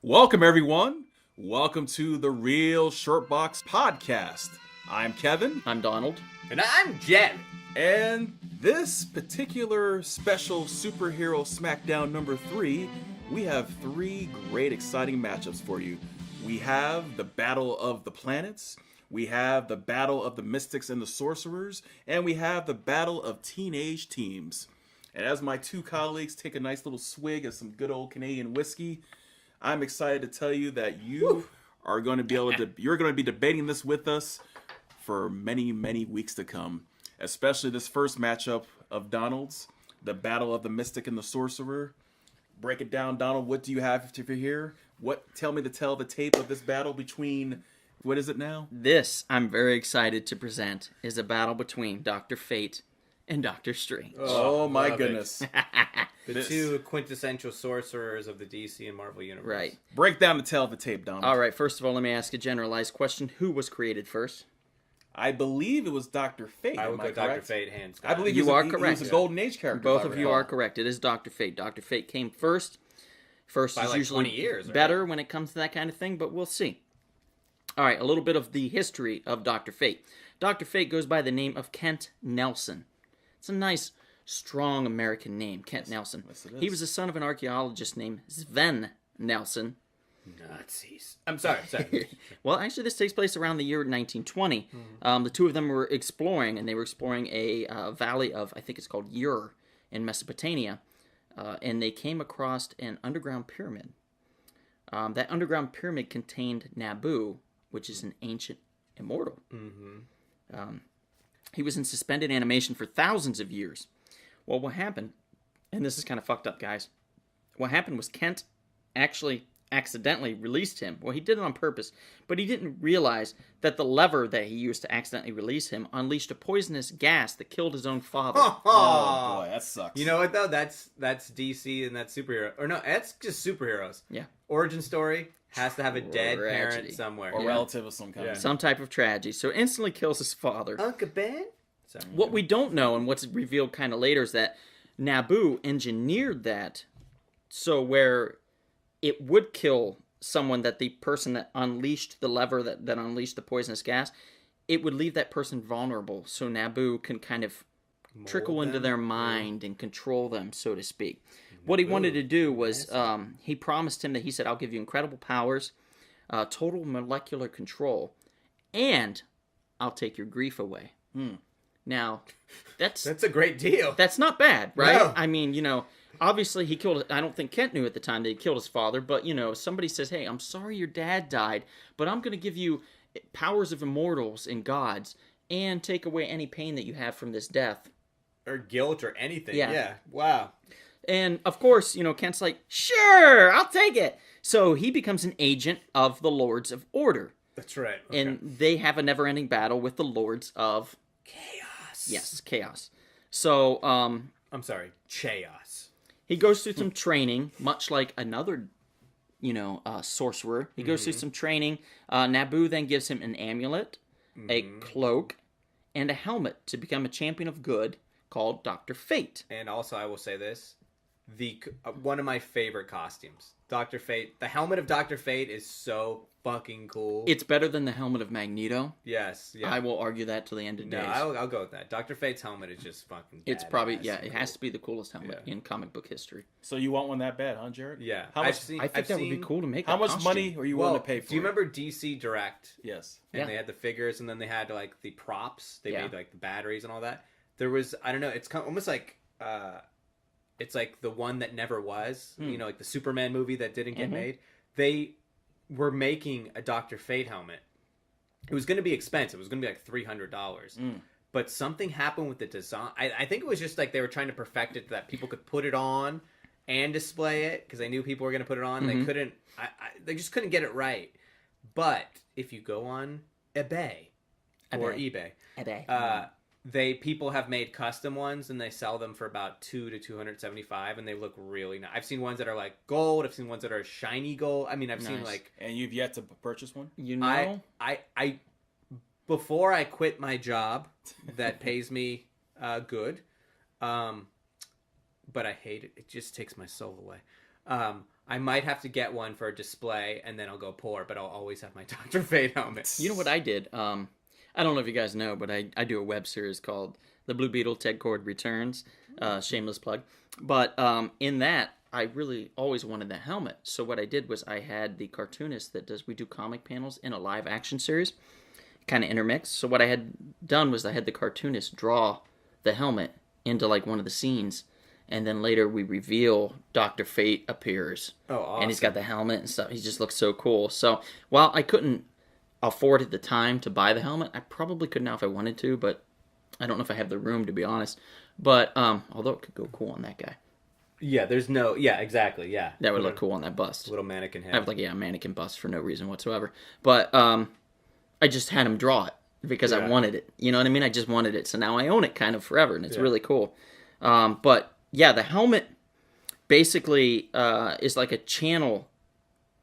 Welcome, everyone. Welcome to the Real Shortbox Podcast. I'm Kevin. I'm Donald. And I'm Jen. And this particular special superhero Smackdown number 3, we have 3 great, exciting matchups for you. We have the Battle of the Planets, we have the Battle of the Mystics and the Sorcerers, and we have the Battle of Teenage Teams. And as my 2 colleagues take a nice little swig of some good old Canadian whiskey, I'm excited to tell you that you are going to be you're going to be debating this with us for many, many weeks to come. Especially this first matchup of Donald's, the Battle of the Mystic and the Sorcerer. Break it down, Donald. What do you have if you're here? Tell the tape of this battle between, what is it now? This, I'm very excited to present, is a battle between Dr. Fate and Dr. Strange. Oh my goodness. The 2 quintessential sorcerers of the DC and Marvel universe. Right. Break down the tail of the tape, Donald. All right, first of all, let me ask a generalized question. Who was created first? I believe it was Dr. Fate. I would go Dr. Correct? Fate hands down. I believe You are correct. He was a Golden Age character. Both of you are correct. It is Dr. Fate. Dr. Fate came first. First By is like usually 20 years, right? better when it comes to that kind of thing, but we'll see. All right, a little bit of the history of Dr. Fate. Dr. Fate goes by the name of Kent Nelson. It's a nice, strong American name, Kent Nelson. Yes, it is. He was the son of an archaeologist named Sven Nelson. Nazis. I'm sorry. Well, actually, this takes place around the year 1920. The 2 of them were exploring, and they were exploring a valley of, I think it's called Ur in Mesopotamia, and they came across an underground pyramid. That underground pyramid contained Nabu, which is an ancient immortal. He was in suspended animation for thousands of years. Well, what happened, and this is kind of fucked up, guys, what happened was Kent actually accidentally released him. Well, he did it on purpose, but he didn't realize that the lever that he used to accidentally release him unleashed a poisonous gas that killed his own father. Oh boy, that sucks. You know what though? That's DC and that's superhero. Or no, that's just superheroes. Yeah. Origin story has to have a dead Tragedy. parent somewhere. Or relative of some kind. Yeah. Some type of tragedy. So instantly kills his father. Uncle Ben? Sorry. What we don't know, and what's revealed kind of later, is that Nabu engineered that so where it would kill someone, that the person that unleashed the lever that unleashed the poisonous gas, it would leave that person vulnerable, so Nabu can kind of trickle into their mind and control them, so to speak. What he wanted to do was, he promised him that he said, I'll give you incredible powers, total molecular control, and I'll take your grief away. Now, that's a great deal. That's not bad, right? No. I mean, obviously he killed, I don't think Kent knew at the time that he killed his father, but, somebody says, hey, I'm sorry your dad died, but I'm going to give you powers of immortals and gods and take away any pain that you have from this death. Or guilt or anything. Yeah. Yeah. Wow. And, of course, Kent's like, sure, I'll take it. So he becomes an agent of the Lords of Order. That's right. Okay. And they have a never-ending battle with the Lords of... Chaos. Yes, Chaos. So, I'm sorry. Chaos. he goes through some training, much like another, sorcerer. He goes through some training. Nabu then gives him an amulet, a cloak, and a helmet to become a champion of good called Dr. Fate. And also, I will say this. One of my favorite costumes. Dr. Fate. The helmet of Dr. Fate is so fucking cool. It's better than the helmet of Magneto. Yes. Yeah. I will argue that till the end of No, days. I'll go with that. Dr. Fate's helmet is just fucking It's badass probably, and it has to be the coolest helmet in comic book history. So you want one that bad, huh, Jared? Yeah. How much, I think that would be cool to make. how that much costume. money are you Well, willing to pay for do you it? remember DC Direct? Yes. And they had the figures, and then they had like the props. They Yeah. made like the batteries and all that. There was, I don't know, it's almost like it's like the one that never was. Like the Superman movie that didn't get made. They were making a Dr. Fate helmet. It was going to be expensive. It was going to be like $300. But something happened with the design. I think it was just like they were trying to perfect it so that people could put it on and display it because they knew people were going to put it on. They couldn't. They just couldn't get it right. But if you go on eBay or eBay, people have made custom ones and they sell them for about $200 to $275 and they look really nice. I've seen ones that are like gold. I've seen ones that are shiny gold. I mean, I've seen like. And you've yet to purchase one? I before I quit my job that pays me good, but I hate it. It just takes my soul away. I might have to get one for a display, and then I'll go poor, but I'll always have my Dr. Fate helmet. You know what I did? I don't know if you guys know, but I do a web series called The Blue Beetle Ted Cord Returns. Shameless plug. But in that, I really always wanted that helmet. So what I did was I had the cartoonist we do comic panels in a live action series, kind of intermixed. So what I had done was I had the cartoonist draw the helmet into like one of the scenes. And then later we reveal Dr. Fate appears. Oh, awesome. And he's got the helmet and stuff. He just looks so cool. So while I couldn't afford at the time to buy the helmet, I probably could now if I wanted to, but I don't know if I have the room, to be honest. But although it could go cool on that guy. Yeah, exactly, yeah. That would look cool on that bust. Little mannequin head. I have a mannequin bust for no reason whatsoever. But I just had him draw it because I wanted it. You know what I mean? I just wanted it. So now I own it kind of forever, and it's really cool. But yeah, the helmet basically is like a channel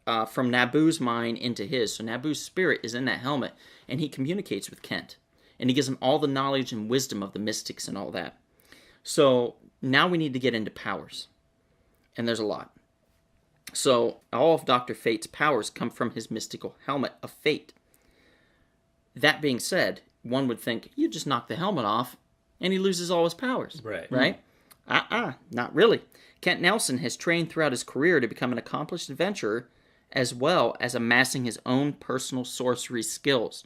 from Naboo's mind into his. So Naboo's spirit is in that helmet, and he communicates with Kent. And he gives him all the knowledge and wisdom of the mystics and all that. So now we need to get into powers. And there's a lot. So all of Dr. Fate's powers come from his mystical helmet of fate. That being said, one would think, you just knock the helmet off, and he loses all his powers. Right. Right? Not really. Kent Nelson has trained throughout his career to become an accomplished adventurer, as well as amassing his own personal sorcery skills.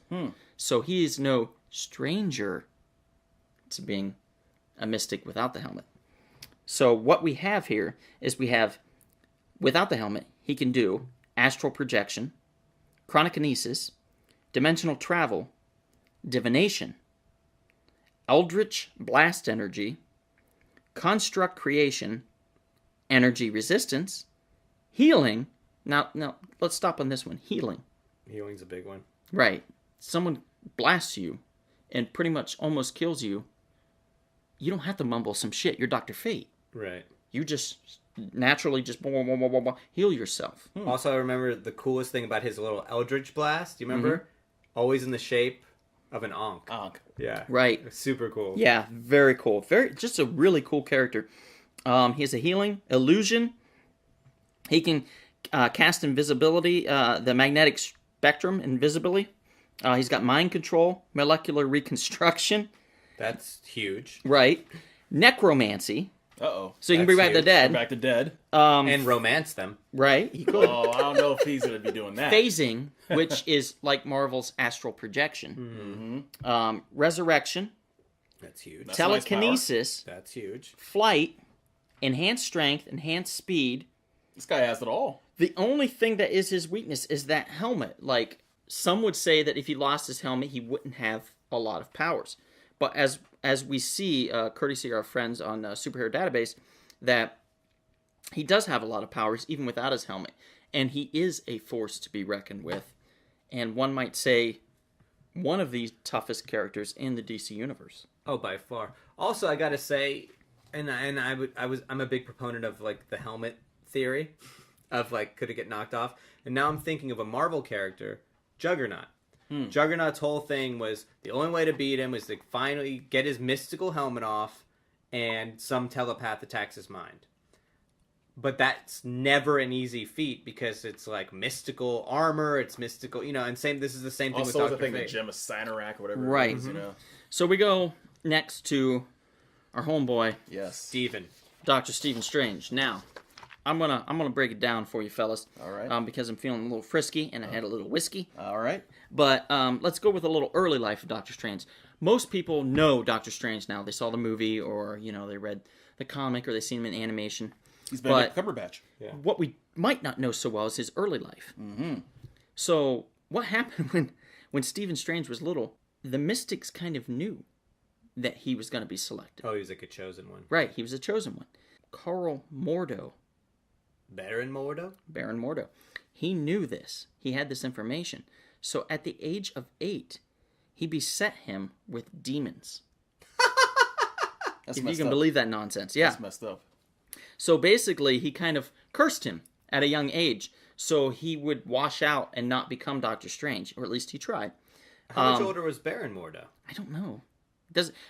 So he is no stranger to being a mystic without the helmet. So what we have here is without the helmet, he can do astral projection, chronokinesis, dimensional travel, divination, eldritch blast energy, construct creation, energy resistance, healing. Now, let's stop on this one. Healing. Healing's a big one. Right. Someone blasts you and pretty much almost kills you. You don't have to mumble some shit. You're Dr. Fate. Right. You just naturally just heal yourself. Also, I remember the coolest thing about his little Eldritch Blast. Do you remember? Always in the shape of an Ankh. Yeah. Right. Super cool. Yeah, very cool. Just a really cool character. He has a healing, illusion. He can cast invisibility, the magnetic spectrum, invisibility. He's got mind control, molecular reconstruction. That's huge. Right. Necromancy. Uh-oh. So you can bring back the dead. Bring back the dead. And romance them. Right. He could. Oh, I don't know if he's going to be doing that. Phasing, which is like Marvel's astral projection. Resurrection. That's huge. That's Telekinesis. That's huge. Flight. Enhanced strength. Enhanced speed. This guy has it all. The only thing that is his weakness is that helmet. Like, some would say that if he lost his helmet, he wouldn't have a lot of powers. But as we see, courtesy of our friends on Superhero Database, that he does have a lot of powers even without his helmet. And he is a force to be reckoned with. And one might say one of the toughest characters in the DC universe. Oh, by far. Also, I gotta say, I'm a big proponent of like the helmet theory, of like could it get knocked off? And now I'm thinking of a Marvel character, Juggernaut. Juggernaut's whole thing was the only way to beat him was to finally get his mystical helmet off, and some telepath attacks his mind. But that's never an easy feat because it's like mystical armor, it's mystical, and this is the same thing Also, with the Dr. thing, the Fate. gem of Cynorak or whatever Right. it is, So we go next to our homeboy, Yes. Steven. Dr. Stephen Strange. Now, I'm gonna break it down for you fellas. All right. Because I'm feeling a little frisky and I had a little whiskey. All right. But let's go with a little early life of Doctor Strange. Most people know Doctor Strange now. They saw the movie, or they read the comic, or they seen him in animation. He's Benedict Cumberbatch. Yeah. What we might not know so well is his early life. So what happened when Stephen Strange was little? The Mystics kind of knew that he was going to be selected. Oh, he was like a chosen one. Right, he was a chosen one. Carl Mordo, Baron Mordo? Baron Mordo, he knew this. He had this information. So at the age of 8, he beset him with demons. That's If you messed can up. believe that nonsense. Yeah. That's messed up. So basically, he kind of cursed him at a young age. So he would wash out and not become Doctor Strange. Or at least he tried. How much older was Baron Mordo? I don't know.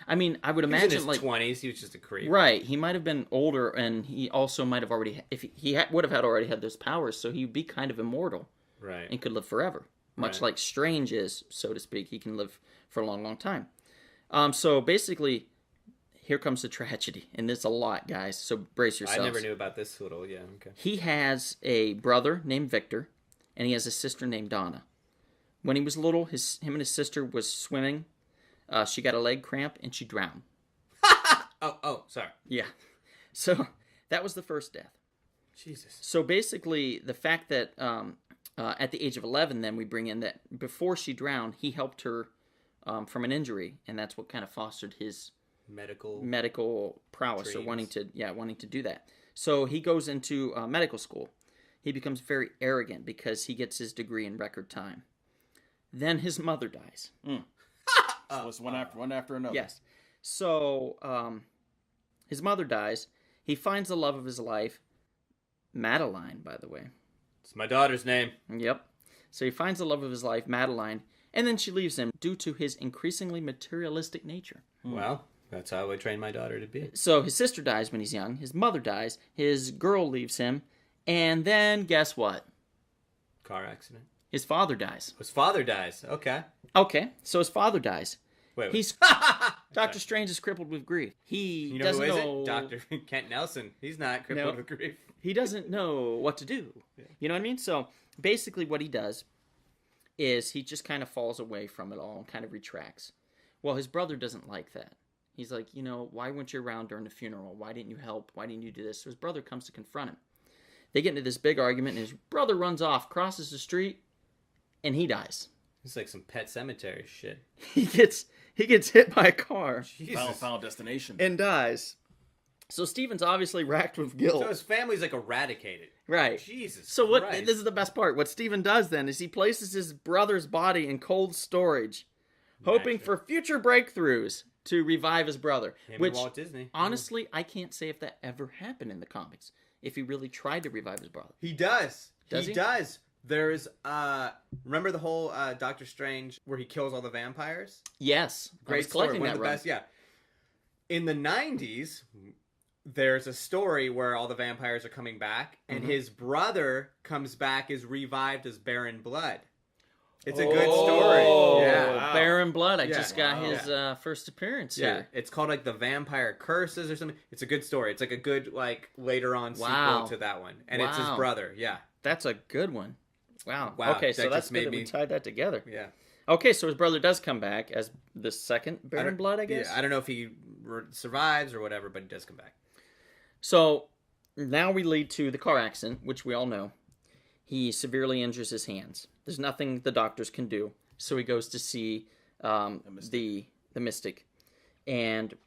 I mean, I would He was imagine in his 20s. He was just a creep. Right, he might have been older, and he also might have already, if he would have already had those powers, so he'd be kind of immortal, Right. and could live forever, much Right. like Strange is, so to speak. He can live for a long, long time. So basically, here comes the tragedy, and there's a lot, guys. So brace yourselves. I never knew about this little. Yeah. Okay. He has a brother named Victor, and he has a sister named Donna. When he was little, him and his sister was swimming. She got a leg cramp, and she drowned. Oh, sorry. Yeah. So that was the first death. Jesus. So basically, the fact that at the age of 11, then we bring in that before she drowned, he helped her from an injury, and that's what kind of fostered his medical prowess, or wanting to do that. So he goes into medical school. He becomes very arrogant because he gets his degree in record time. Then his mother dies. So it's one after another. Yes. So his mother dies. He finds the love of his life, Madeline, by the way. It's my daughter's name. Yep. So he finds the love of his life, Madeline, and then she leaves him due to his increasingly materialistic nature. Well, that's how I trained my daughter to be. So his sister dies when he's young. His mother dies. His girl leaves him. And then guess what? Car accident. His father dies. His father dies. Okay. Okay, so his father dies. Wait. He's Doctor Strange is crippled with grief. He You know doesn't who is know it? Dr. Kent Nelson. He's not crippled with grief. He doesn't know what to do. You know what I mean? So basically what he does is he just kind of falls away from it all and kind of retracts. Well, his brother doesn't like that. He's like, why weren't you around during the funeral? Why didn't you help? Why didn't you do this? So his brother comes to confront him. They get into this big argument, and his brother runs off, crosses the street, and he dies. It's like some Pet Cemetery shit. He gets hit by a car. Jesus. Final destination. And dies. So Steven's obviously racked with guilt. So his family's like eradicated. Right. Jesus. So what? Christ. This is the best part. What Steven does then is he places his brother's body in cold storage, hoping for future breakthroughs to revive his brother. Him which, and Walt Disney. honestly, I can't say if that ever happened in the comics. If he really tried to revive his brother. He does. Does he? Does. There's remember the whole Doctor Strange where he kills all the vampires? Yes. I Great was story. collecting One that of the run. best. Yeah. In the 90s, there's a story where all the vampires are coming back, and his brother comes back as revived as Baron Blood. It's a good story. Yeah. Wow. Baron Blood. I Yeah. just got Wow. his first appearance Yeah, here. it's called like the Vampire Curses or something. It's a good story. It's like a good later on Wow. sequel to that one, and it's his Wow. brother. Yeah, That's a good one. Wow. Wow, Okay, that so just that's made good that we me- tied that together. yeah. Okay, so his brother does come back as the second Baron don't- Blood, I guess? Yeah, I don't know if he survives or whatever, but he does come back. So now we lead to the car accident, which we all know. He severely injures his hands. There's nothing the doctors can do, so he goes to see the Mystic. And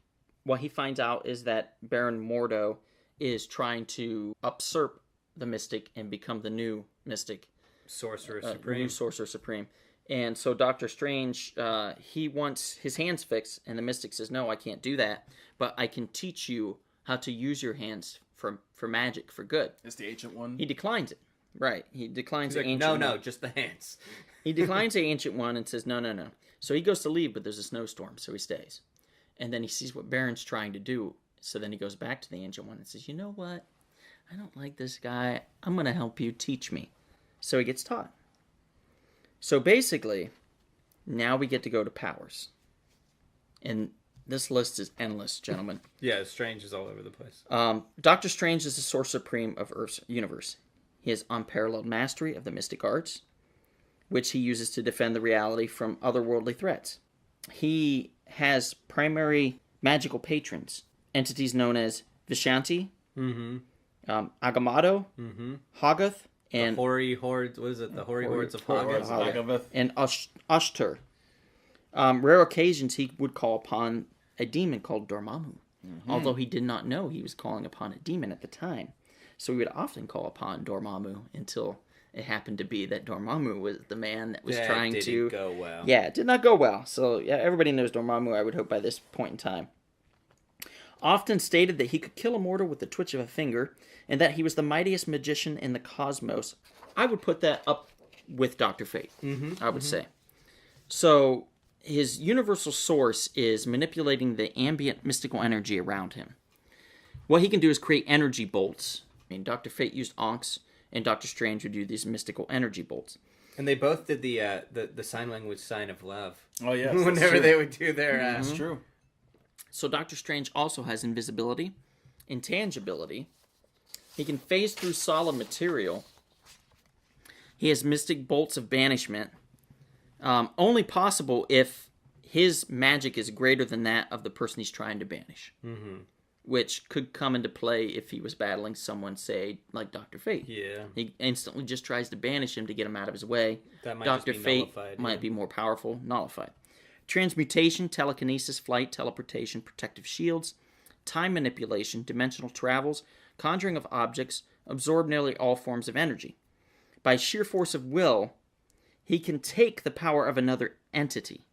what he finds out is that Baron Mordo is trying to usurp the Mystic and become the new Mystic. Sorcerer New Supreme. Sorcerer Supreme. And so Doctor Strange, he wants his hands fixed, and the Mystic says, no, I can't do that, but I can teach you how to use your hands for magic, for good. It's the ancient one. He declines it. Right. He declines He's the like, ancient no, one. just the hands. He declines the ancient one and says, no. So he goes to leave, but there's a snowstorm, so he stays. And then he sees what Baron's trying to do, so then he goes back to the ancient one and says, you know what? I don't like this guy. I'm going to help you teach me. So he gets taught. So basically, now we get to go to powers. And this list is endless, gentlemen. Yeah, Strange is all over the place. Doctor Strange is the source supreme of Earth's universe. He has unparalleled mastery of the mystic arts, which he uses to defend the reality from otherworldly threats. He has primary magical patrons, entities known as Vishanti, Agamotto, Hoggoth, and The hoary hordes. What is it? The hoary hordes of Hoggoth. Hoggoth. and Ashtur. Rare occasions he would call upon a demon called Dormammu, although he did not know he was calling upon a demon at the time. So he would often call upon Dormammu until it happened to be that Dormammu was the man that was trying to... didn't go well. Yeah, it did not go well. So yeah, everybody knows Dormammu, I would hope, by this point in time. Often stated that he could kill a mortal with the twitch of a finger, and that he was the mightiest magician in the cosmos. I would put that up with Dr. Fate, I would say. So his universal source is manipulating the ambient mystical energy around him. What he can do is create energy bolts. I mean, Dr. Fate used Onks, and Dr. Strange would do these mystical energy bolts. And they both did the sign language sign of love. Oh, yeah. Whenever they would do their... That's true. So Dr. Strange also has invisibility, intangibility. He can phase through solid material. He has mystic bolts of banishment. Only possible if his magic is greater than that of the person he's trying to banish. Mm-hmm. Which could come into play if he was battling someone, say, like Dr. Fate. Yeah. He instantly just tries to banish him to get him out of his way. That might Dr. just be Fate nullified, might be more powerful, nullified. Transmutation, telekinesis, flight, teleportation, protective shields, time manipulation, dimensional travels, conjuring of objects, absorb nearly all forms of energy. By sheer force of will, he can take the power of another entity.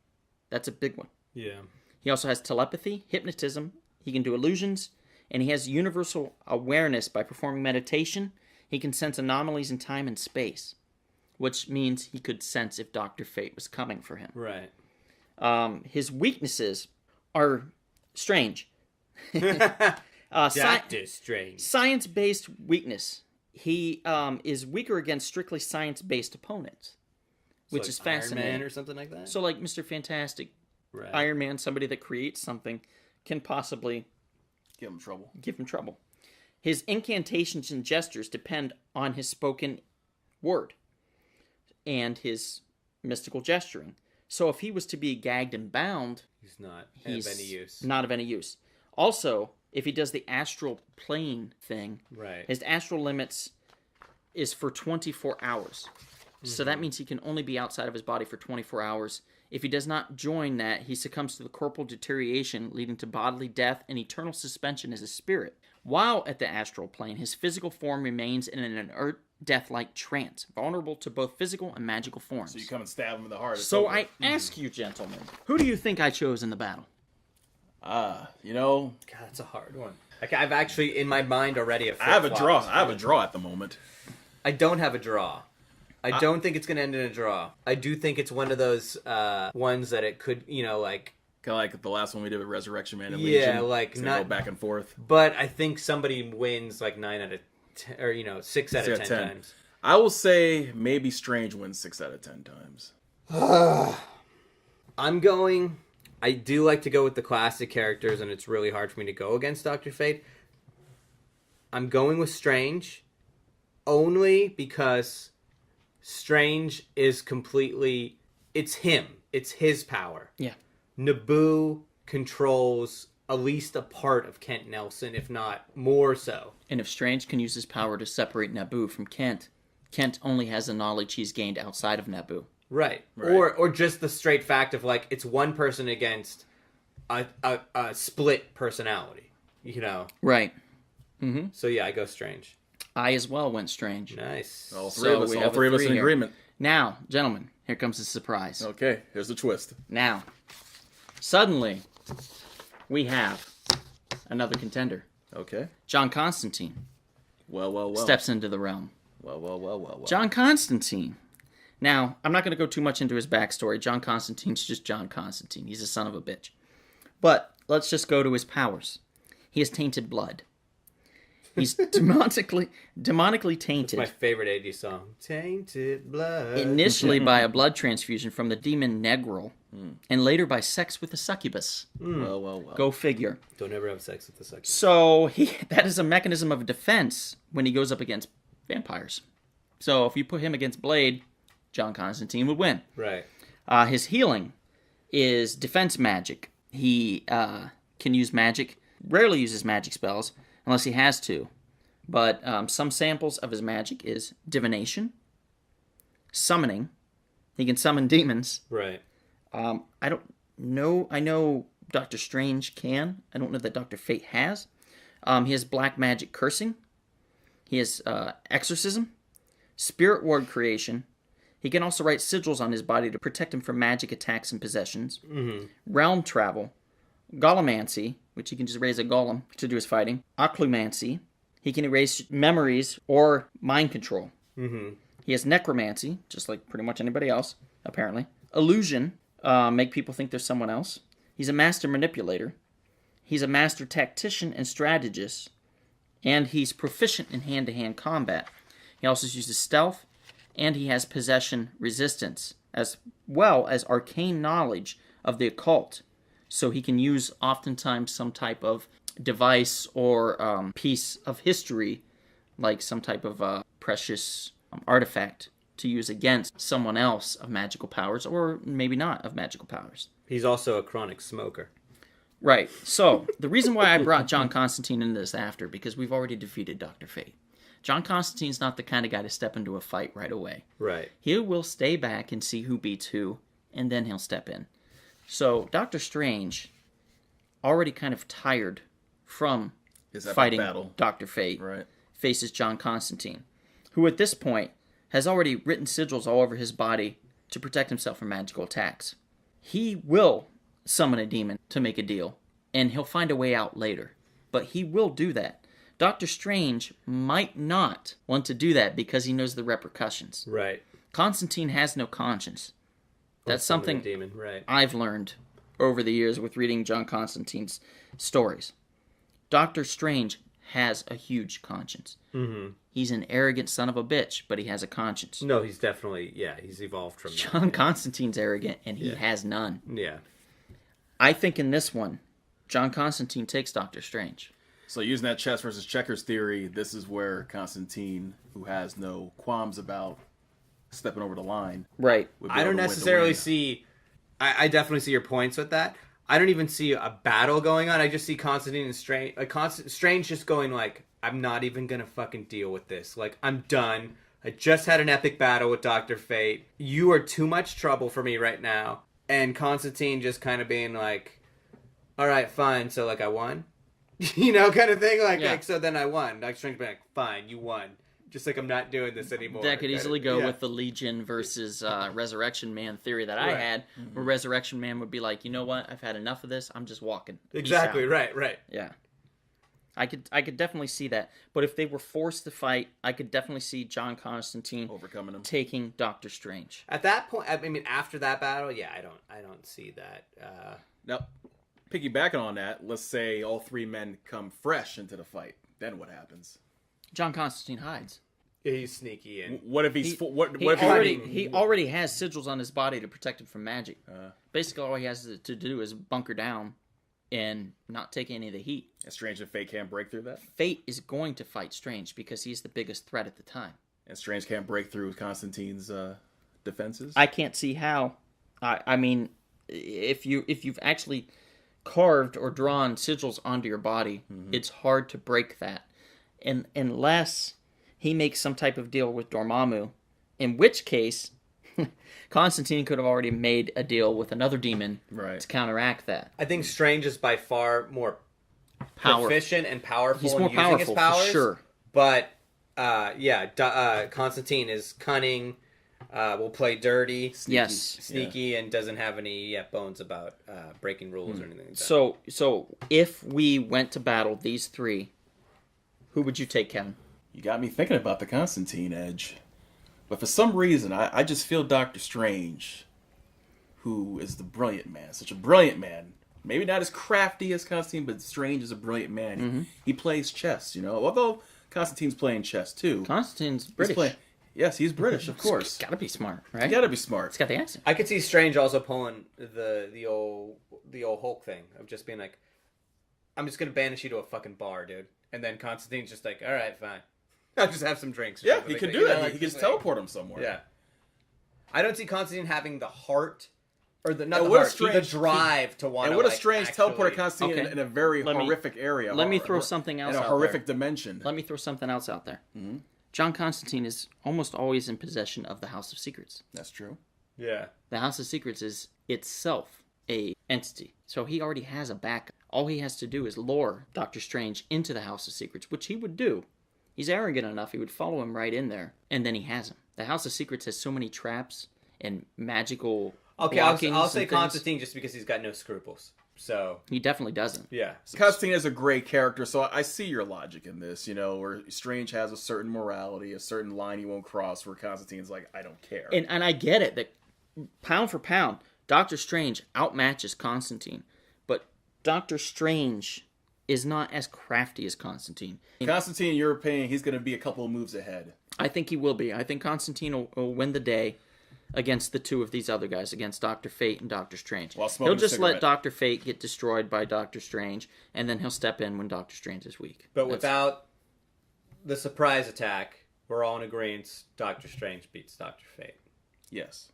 That's a big one. Yeah. He also has telepathy, hypnotism. He can do illusions, and he has universal awareness by performing meditation. He can sense anomalies in time and space, which means he could sense if Dr. Fate was coming for him. Right. His weaknesses are strange. Doctor Strange. Science-based weakness. He is weaker against strictly science-based opponents, which is fascinating. Iron Man or something like that? So like Mr. Fantastic, Right. Iron Man, somebody that creates something, can possibly Give him trouble. His incantations and gestures depend on his spoken word and his mystical gesturing. So if he was to be gagged and bound, He's not he's of any use. not of any use. Also, if he does the astral plane thing, Right. his astral limits is for 24 hours. So that means he can only be outside of his body for 24 hours. If he does not join that, he succumbs to the corporal deterioration, leading to bodily death and eternal suspension as a spirit. While at the astral plane, his physical form remains in an inert, death-like trance, vulnerable to both physical and magical forms. So you come and stab him in the heart. So I ask you, gentlemen, who do you think I chose in the battle? You know, God, that's a hard one. Like, I've actually, in my mind already, I have a draw. I have a draw at the moment. I don't have a draw. I don't think it's going to end in a draw. I do think it's one of those ones that it could, like... Kind of like the last one we did with Resurrection Man and Yeah, Legion. like, It's gonna go back and forth. But I think somebody wins like 9 out of 10, or 6 out of 10 times. I will say maybe Strange wins 6 out of 10 times. I do like to go with the classic characters, and it's really hard for me to go against Dr. Fate. I'm going with Strange only because Strange is completely... It's him. It's his power. Yeah. Naboo controls at least a part of Kent Nelson, if not more so. And if Strange can use his power to separate Naboo from Kent, Kent only has the knowledge he's gained outside of Naboo. Right. Or just the straight fact of, like, it's one person against a split personality, Right. So, yeah, I go Strange. I as well went Strange. Nice. All three of us in here. agreement. Now, gentlemen, here comes the surprise. Okay, here's the twist. Now, suddenly, we have another contender. Okay. John Constantine Well. steps into the realm. Well. John Constantine. Now, I'm not going to go too much into his backstory. John Constantine's just John Constantine. He's a son of a bitch. But let's just go to his powers. He has tainted blood. He's demonically tainted. It's my favorite 80s song. Tainted blood. Initially by a blood transfusion from the demon Negril, and later by sex with a succubus. Well. Go figure. Don't ever have sex with the succubus. So that is a mechanism of defense when he goes up against vampires. So if you put him against Blade, John Constantine would win. Right. His healing is defense magic. He can use magic, rarely uses magic spells, unless he has to. But some samples of his magic is divination, summoning. He can summon demons. Right. I don't know. I know Doctor Strange can. I don't know that Dr. Fate has. He has black magic cursing. He has exorcism, spirit ward creation. He can also write sigils on his body to protect him from magic attacks and possessions. Mm-hmm. Realm travel, gollemancy, which he can just raise a golem to do his fighting. Occlumancy, he can erase memories or mind control. Mm-hmm. He has necromancy, just like pretty much anybody else, apparently. Illusion, make people think there's someone else. He's a master manipulator. He's a master tactician and strategist. And he's proficient in hand-to-hand combat. He also uses stealth, and he has possession resistance, as well as arcane knowledge of the occult. So he can use oftentimes some type of device or piece of history, like some type of precious artifact, to use against someone else of magical powers, or maybe not of magical powers. He's also a chronic smoker. Right. So, the reason why I brought John Constantine into this after, because we've already defeated Dr. Fate. John Constantine's not the kind of guy to step into a fight right away. Right. He will stay back and see who beats who, and then he'll step in. So, Doctor Strange, already kind of tired from fighting Dr. Fate, Right. faces John Constantine, who at this point has already written sigils all over his body to protect himself from magical attacks. He will summon a demon to make a deal, and he'll find a way out later. But he will do that. Doctor Strange might not want to do that because he knows the repercussions. Right. Constantine has no conscience. That's something demon. Right. I've learned over the years with reading John Constantine's stories. Doctor Strange has a huge conscience. Mm-hmm. He's an arrogant son of a bitch, but he has a conscience. No, he's definitely, he's evolved from John Constantine's arrogant, and he has none. Yeah. I think in this one, John Constantine takes Doctor Strange. So using that chess versus checkers theory, this is where Constantine, who has no qualms about stepping over the line, Right. would be I don't able to win the necessarily win. see... I definitely see your points with that. I don't even see a battle going on. I just see Constantine and Strange... Strange just going like, I'm not even gonna fucking deal with this. Like, I'm done. I just had an epic battle with Dr. Fate. You are too much trouble for me right now. And Constantine just kind of being like, all right, fine, so, like, I won? You know, kind of thing? Like, so then I won. Like, Strange being like, fine, you won. Just like, I'm not doing this anymore. That could easily go with the Legion versus Resurrection Man theory that I had, where Resurrection Man would be like, you know what, I've had enough of this, I'm just walking. Exactly, right. Yeah. I could definitely see that. But if they were forced to fight, I could definitely see John Constantine overcoming him, taking Doctor Strange. At that point, I mean, after that battle, I don't see that. Now, piggybacking on that, let's say all three men come fresh into the fight. Then what happens? John Constantine hides. He's sneaky and What if he's he already has sigils on his body to protect him from magic. Basically, all he has to do is bunker down and not take any of the heat. And Strange and Fate can't break through that? Fate is going to fight Strange because he's the biggest threat at the time. And Strange can't break through Constantine's defenses? I can't see how. I mean, if you've actually carved or drawn sigils onto your body, it's hard to break that. And unless he makes some type of deal with Dormammu, in which case Constantine could have already made a deal with another demon to counteract that. I think Strange is by far more proficient and powerful. He's more in powerful, using his powers, for sure. But Constantine is cunning, will play dirty, sneaky, and doesn't have any bones about breaking rules or anything like that. So if we went to battle these three, who would you take, Kevin? You got me thinking about the Constantine edge. But for some reason, I just feel Doctor Strange, who is the brilliant man, such a brilliant man. Maybe not as crafty as Constantine, but Strange is a brilliant man. He plays chess, you know. Although Constantine's playing chess too. Constantine's British. Yes, he's British, of course. He's gotta be smart, right? He's gotta be smart. He's got the accent. I could see Strange also pulling the old Hulk thing of just being like, I'm just gonna banish you to a fucking bar, dude. And then Constantine's just like, all right, fine. I'll just have some drinks. Yeah, he could do that. He could just teleport him somewhere. Yeah. I don't see Constantine having the heart, or the drive to want to. And what a Strange teleported Constantine in a very horrific area. Let me throw something else in a out horrific there. dimension. Let me throw something else out there. John Constantine is almost always in possession of the House of Secrets. That's true. Yeah. The House of Secrets is itself a entity. So he already has a backup. All he has to do is lure Doctor Strange into the House of Secrets, which he would do. He's arrogant enough, he would follow him right in there, and then he has him. The House of Secrets has so many traps and magical blockings. I'll say Constantine just because he's got no scruples. So he definitely doesn't. Yeah. Constantine is a great character, so I see your logic in this, you know, where Strange has a certain morality, a certain line he won't cross, where Constantine's like, I don't care. And I get it, that pound for pound, Doctor Strange outmatches Constantine, but Doctor Strange is not as crafty as Constantine. Constantine, in your opinion, he's going to be a couple of moves ahead. I think he will be. I think Constantine will win the day against the two of these other guys, against Dr. Fate and Doctor Strange. He'll just let Dr. Fate get destroyed by Doctor Strange, and then he'll step in when Doctor Strange is weak. But without the surprise attack, we're all in agreement. Doctor Strange beats Doctor Fate. Yes.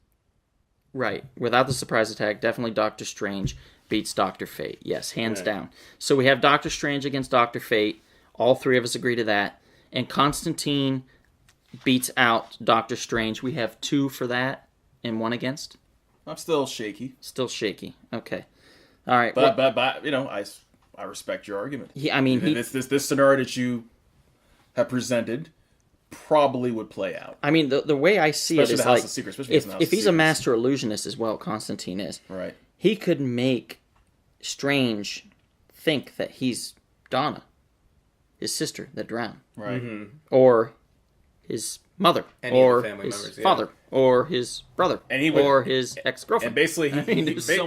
Right. Without the surprise attack, definitely Doctor Strange beats Doctor Fate. Yes, hands down. So we have Doctor Strange against Doctor Fate. All three of us agree to that. And Constantine beats out Doctor Strange. We have 2 for that and 1 against. I'm still shaky. Still shaky. Okay. All right. But I respect your argument. Yeah, I mean, this scenario that you have presented probably would play out. I mean, the way I see especially it is the House like, of Secrets, especially if he's a master illusionist as well, Constantine is. Right. He could make Strange think that he's Donna, his sister that drowned. Right. Mm-hmm. Or his mother. Any or of the family his members, father. Or his brother. or his ex-girlfriend. And basically,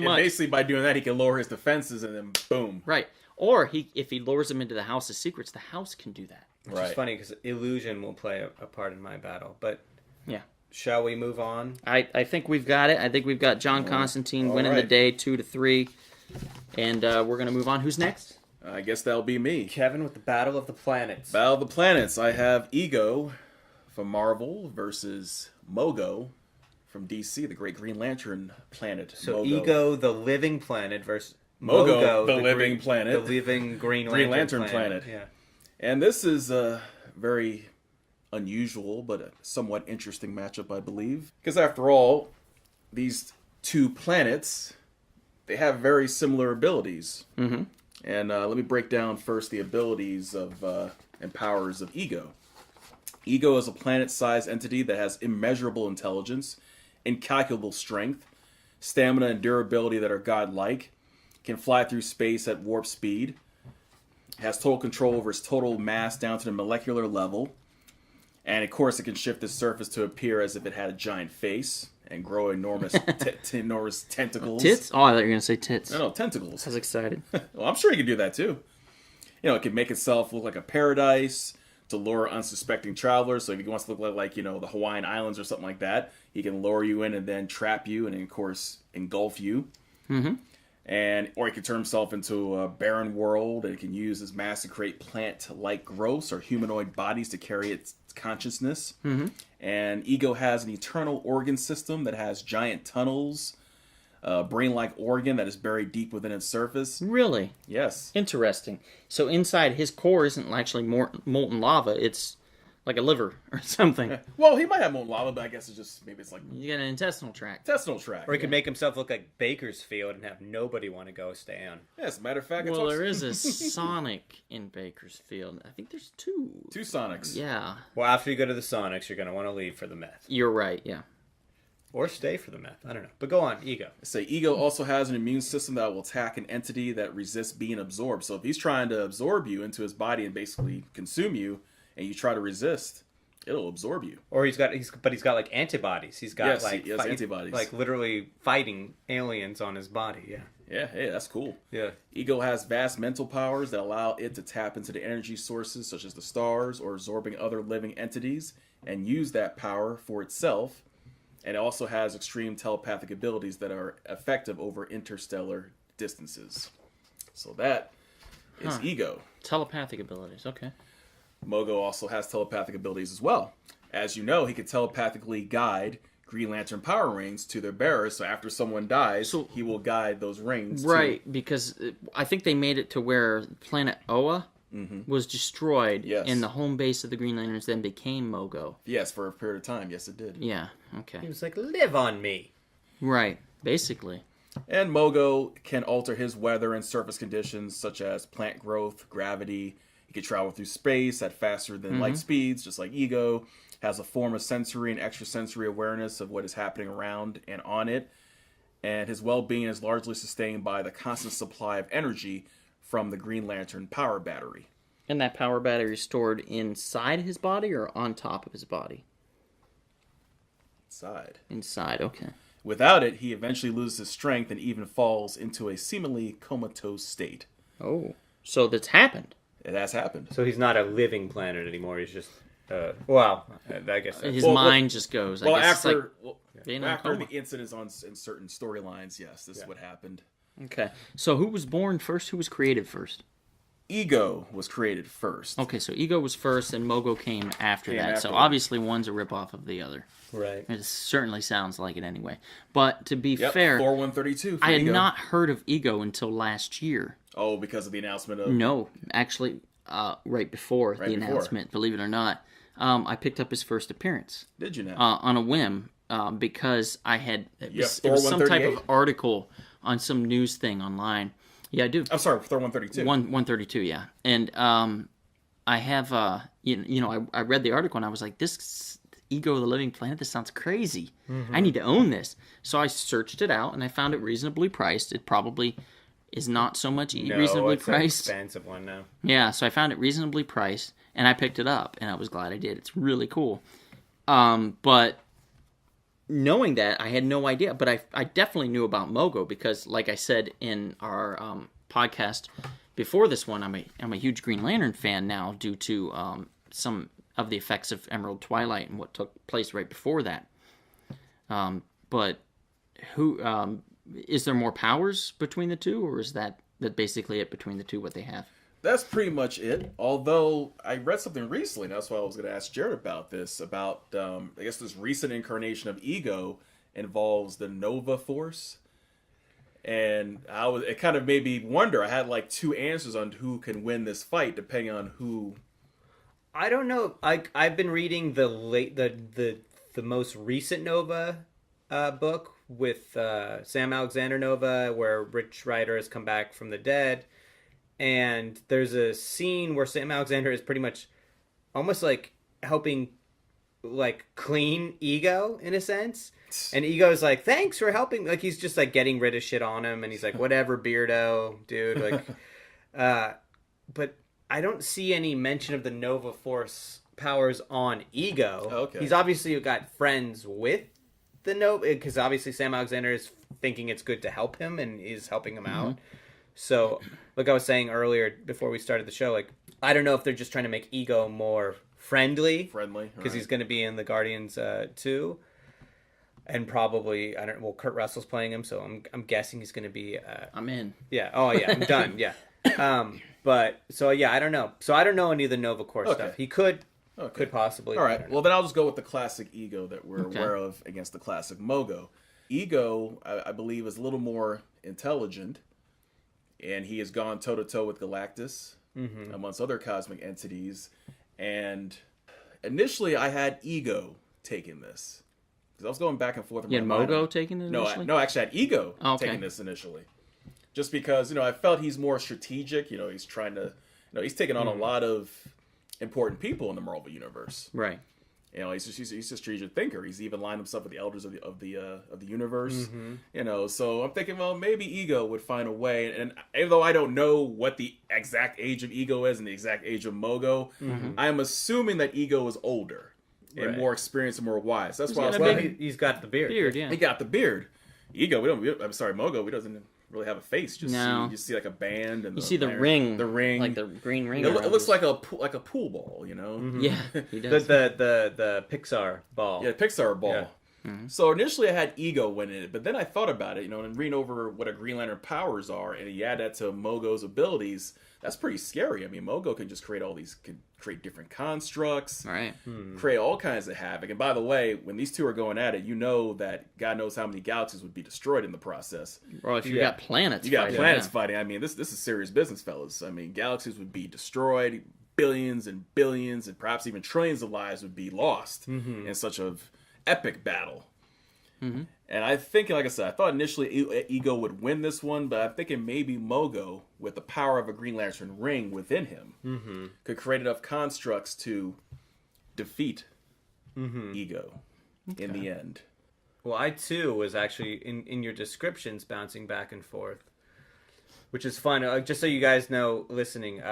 much. basically by doing that, he can lower his defenses and then boom. Right. Or if he lures him into the House of Secrets, the house can do that. Which is funny because illusion will play a part in my battle. But yeah, shall we move on? I think we've got it. I think we've got John Constantine winning the day 2-3, and we're gonna move on. Who's next? I guess that'll be me. Kevin with the Battle of the Planets. Battle of the Planets. I have Ego from Marvel versus Mogo from DC, the Great Green Lantern planet. So Mogo. Ego, the living planet, versus Mogo, the living planet. The living Green Lantern planet. Yeah. And this is a very unusual but a somewhat interesting matchup, I believe. Because after all, these two planets, they have very similar abilities. Mm-hmm. And let me break down first the abilities of and powers of Ego. Ego is a planet-sized entity that has immeasurable intelligence, incalculable strength, stamina and durability that are godlike, can fly through space at warp speed, has total control over its total mass down to the molecular level, and of course it can shift its surface to appear as if it had a giant face and grow enormous enormous tentacles. Tits? Oh, I thought you were going to say tits. No, tentacles. I was excited. Well, I'm sure he can do that too. You know, it can make itself look like a paradise to lure unsuspecting travelers. So if he wants to look like the Hawaiian Islands or something like that, he can lure you in and then trap you and, of course, engulf you. Mm-hmm. Or he can turn himself into a barren world, and he can use his mass to create plant-like growths or humanoid bodies to carry its consciousness. Mm-hmm. And Ego has an eternal organ system that has giant tunnels, a brain-like organ that is buried deep within its surface. Really? Yes. Interesting. So inside his core isn't actually molten lava. It's like a liver or something. Well, he might have molten lava, but I guess it's like You got an intestinal tract. intestinal tract. Or he could make himself look like Bakersfield and have nobody want to go stay on. Yeah, as a matter of fact, Well, there is a Sonic in Bakersfield. I think there's 2. 2 Sonics. Yeah. Well, after you go to the Sonics, you're going to want to leave for the meth. You're right, yeah. Or stay for the meth. I don't know. But go on, Ego. Say Ego also has an immune system that will attack an entity that resists being absorbed. So if he's trying to absorb you into his body and basically consume you, and you try to resist, it'll absorb you. Or he's got like antibodies. He's got he has antibodies. like literally fighting aliens on his body. Yeah. Yeah, hey, that's cool. Yeah. Ego has vast mental powers that allow it to tap into the energy sources such as the stars or absorbing other living entities and use that power for itself. And it also has extreme telepathic abilities that are effective over interstellar distances. So that is Ego. Telepathic abilities, okay. Mogo also has telepathic abilities as well. As you know, he can telepathically guide Green Lantern power rings to their bearers, so after someone dies, he will guide those rings. Right, because I think they made it to where planet Oa was destroyed, and the home base of the Green Lanterns then became Mogo. Yes, for a period of time, yes it did. Yeah, okay. He was like, live on me. Right, basically. And Mogo can alter his weather and surface conditions, such as plant growth, gravity. He can travel through space at faster than light speeds, just like Ego. Has a form of sensory and extrasensory awareness of what is happening around and on it. And his well-being is largely sustained by the constant supply of energy from the Green Lantern power battery. And that power battery is stored inside his body or on top of his body? Inside. Inside, okay. Without it, he eventually loses his strength and even falls into a seemingly comatose state. Oh, so that's happened. It has happened. So he's not a living planet anymore. He's just, well, I guess that's... His mind just goes. Well, I guess after it's like being in a after coma. the incidents in certain storylines, yes, this is what happened. Okay, so who was born first? Who was created first? Ego was created first. Okay, so Ego was first, and Mogo came after that. after So that. obviously, one's a ripoff of the other. Right. It certainly sounds like it anyway. But to be Yep, fair, Thor 132 for I had Ego. not heard of Ego until last year. Oh, because of the announcement of... No, actually, right before the before. announcement, believe it or not. I picked up his first appearance Did you know? on a whim because I had... It was Thor some type 138? of article on some news thing online. Yeah, I do. I'm sorry, Thor 132. 132, yeah. And I have, I read the article and I was like, this Ego of the Living Planet, this sounds crazy. I need to own this. So I searched it out and I found it reasonably priced. It probably is not so much reasonably it's priced. an expensive one now. Yeah, so I found it reasonably priced and I picked it up and I was glad I did. It's really cool. But knowing that, I had no idea. But I definitely knew about Mogo because, like I said in our podcast before this one, I'm a huge Green Lantern fan now due to some of the effects of Emerald Twilight and what took place right before that. But who is there more powers between the two, or is that basically it between the two? What they have? That's pretty much it. Although I read something recently, and that's why I was going to ask Jared about this. About I guess this recent incarnation of Ego involves the Nova Force, and it kind of made me wonder. I had like two answers on who can win this fight, depending on who. I don't know. I've been reading the most recent Nova book with Sam Alexander Nova, where Rich Rider has come back from the dead. And there's a scene where Sam Alexander is pretty much almost like helping like clean Ego in a sense. And Ego's like, thanks for helping. Like he's just like getting rid of shit on him. And he's like, whatever, Beardo, dude. Like, but I don't see any mention of the Nova Force powers on Ego. Okay. He's obviously got friends with the Nova, because obviously Sam Alexander is thinking it's good to help him and is helping him out. So, like I was saying earlier before we started the show, like I don't know if they're just trying to make Ego more friendly, because he's going to be in the Guardians 2, and probably Kurt Russell's playing him, so I'm guessing he's going to be. I'm in. Yeah. Oh yeah. I'm done. Yeah. But so yeah, I don't know. So I don't know any of the Nova Corps stuff. He could possibly. All right. Well, then I'll just go with the classic Ego that we're aware of against the classic Mogo. Ego, I believe, is a little more intelligent. And he has gone toe-to-toe with Galactus, amongst other cosmic entities. And initially, I had Ego taking this. Because I was going back and forth. You had Mogo taking it initially? No, actually I had Ego taking this initially. Just because, I felt he's more strategic. He's trying to... he's taking on a lot of important people in the Marvel Universe. Right. He's a strategic thinker. He's even lined himself with the elders of the universe. So I'm thinking, well, maybe Ego would find a way. And even though I don't know what the exact age of Ego is and the exact age of Mogo, I'm assuming that Ego is older and more experienced and more wise. That's why I was he's got the beard. He got the beard. Ego, Mogo, he doesn't really have a face. Just you see like a band and you see the ring, like the green ring. It looks like a pool ball, Yeah, he does. The Pixar ball. Yeah, Pixar ball. Yeah. So initially I had Ego win it, but then I thought about it, and reading over what a Green Lantern powers are, and you add that to Mogo's abilities, that's pretty scary. Mogo can just create different constructs, right? Create all kinds of havoc. And by the way, when these two are going at it, that God knows how many galaxies would be destroyed in the process. Or if you got planets, fighting. This is serious business, fellas. Galaxies would be destroyed, billions and billions, and perhaps even trillions of lives would be lost in such a epic battle. And I think, like I said, I thought initially Ego would win this one, but I'm thinking maybe Mogo, with the power of a Green Lantern ring within him, could create enough constructs to defeat Ego in the end. Well, I too was actually in your descriptions bouncing back and forth, which is fun. Just so you guys know, listening,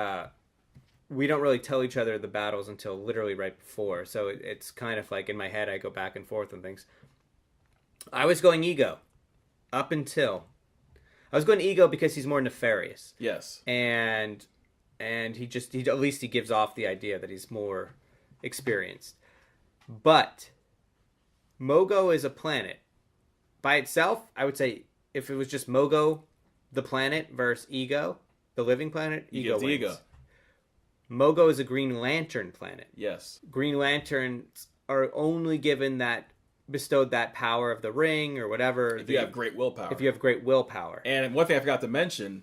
we don't really tell each other the battles until literally right before. So it's kind of like in my head, I go back and forth on things. I was going Ego up until I was going Ego because he's more nefarious. Yes. And he at least he gives off the idea that he's more experienced. But Mogo is a planet. By itself, I would say if it was just Mogo, the planet, versus Ego, the living planet, Ego wins. Ego. Mogo is a Green Lantern planet. Yes. Green Lanterns are only bestowed that power of the ring or whatever. If you have great willpower. If you have great willpower. And one thing I forgot to mention,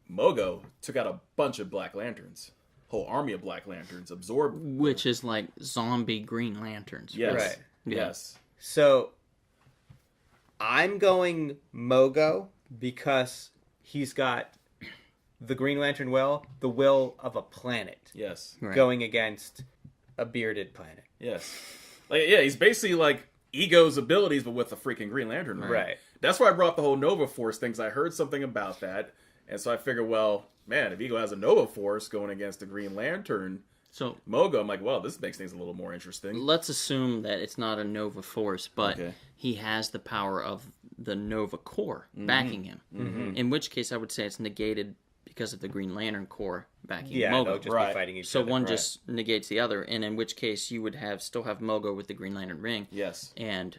Mogo took out a bunch of Black Lanterns. Whole army of Black Lanterns absorbed. Which is like zombie Green Lanterns. Yes. Right. Yes. So I'm going Mogo because he's got the Green Lantern will, the will of a planet. Yes. Right. Going against a bearded planet. Yes. Like, yeah, he's basically like Ego's abilities, but with a freaking Green Lantern ring. Right. That's why I brought up the whole Nova Force things. I heard something about that, and so I figured, well, man, if Ego has a Nova Force going against the Green Lantern, So Mogo, I'm like, well, this makes things a little more interesting. let's assume that it's not a Nova Force, but Okay. he has the power of the Nova Core backing him. Mm-hmm. In which case, I would say it's negated because of the Green Lantern Core backing Yeah, Mogo. they'll just Right. be fighting each So other. one Right. just negates the other, and in which case you would still have Mogo with the Green Lantern ring, Yes. and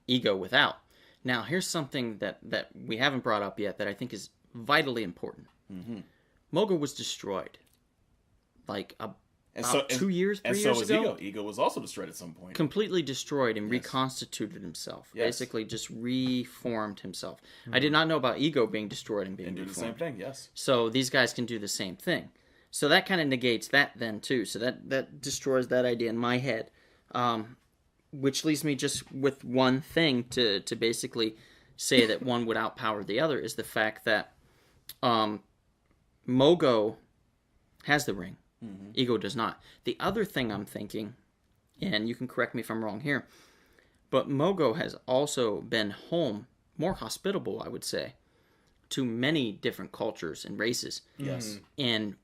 Ego without. Now, here's something that we haven't brought up yet that I think is vitally important. Mm-hmm. Mogo was destroyed, like And about 2 years, 3 and years so was ago. Ego. Ego was also destroyed at some point. Completely destroyed and reconstituted himself. Yes. Basically, just reformed himself. I did not know about Ego being destroyed and being And do the reformed. same thing, yes. So these guys can do the same thing. So that kind of negates that then too. So that destroys that idea in my head. Which leaves me just with one thing to basically say that one would outpower the other is the fact that Mogo has the ring. Mm-hmm. Ego does not. The other thing I'm thinking, and you can correct me if I'm wrong here, but Mogo has also been home, more hospitable, I would say, to many different cultures and races. Yes. And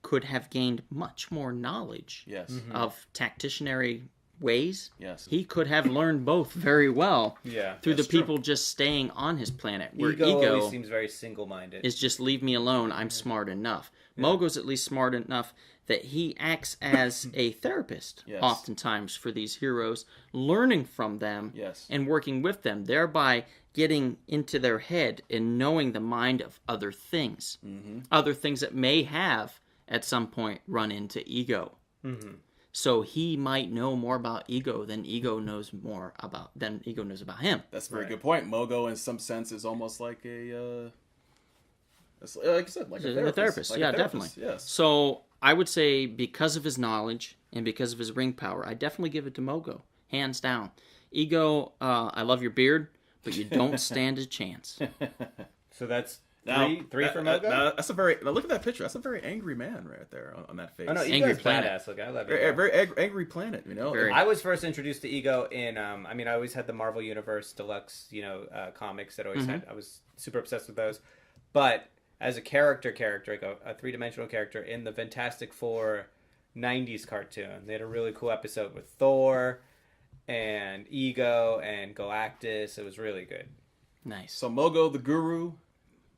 could have gained much more knowledge Yes. of tacticianary ways. Yes. He could have learned both very well Yeah. through the That's true. people just staying on his planet, where Ego Ego always seems very single-minded. is just leave me alone, I'm smart enough. Mogo's at least smart enough that he acts as a therapist Yes. oftentimes for these heroes, learning from them Yes. and working with them, thereby getting into their head and knowing the mind of other things. Mm-hmm. Other things that may have at some point run into Ego. Mm-hmm. So he might know more about Ego than Ego knows about him. That's a very Right. good point. Mogo, in some sense, is almost like a, like I said, like a therapist. Like yeah, a therapist, definitely. Yes. So I would say because of his knowledge and because of his ring power, I definitely give it to Mogo, hands down. Ego, I love your beard, but you don't stand a chance. So that's Now, three for Mogo? That's a now look at that picture. That's a very angry man right there on that face. Oh, no, Angry Ego's Planet. badass. Look, I love very, Ego. very angry planet. You know. Very. I was first introduced to Ego in, I always had the Marvel Universe Deluxe, comics that always had, I was super obsessed with those. But as a character, like a three-dimensional character in the Fantastic Four 90s cartoon, they had a really cool episode with Thor and Ego and Galactus. It was really good. Nice. So Mogo the Guru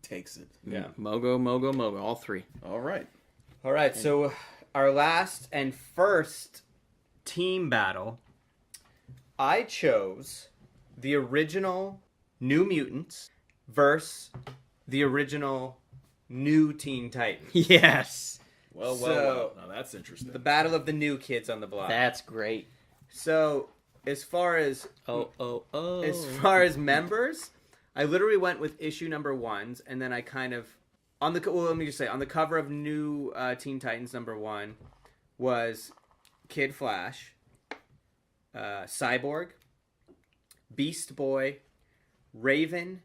takes it. Yeah. Mogo, all three. All right. All right, so our last and first team battle, I chose the original New Mutants versus the original New Teen Titans. Yes. Well. So- Now that's interesting. The battle of the new kids on the block. That's great. So, as far as Oh. members, I literally went with issue number ones, and then I kind of let me just say on the cover of New Teen Titans number 1 was Kid Flash, Cyborg, Beast Boy, Raven,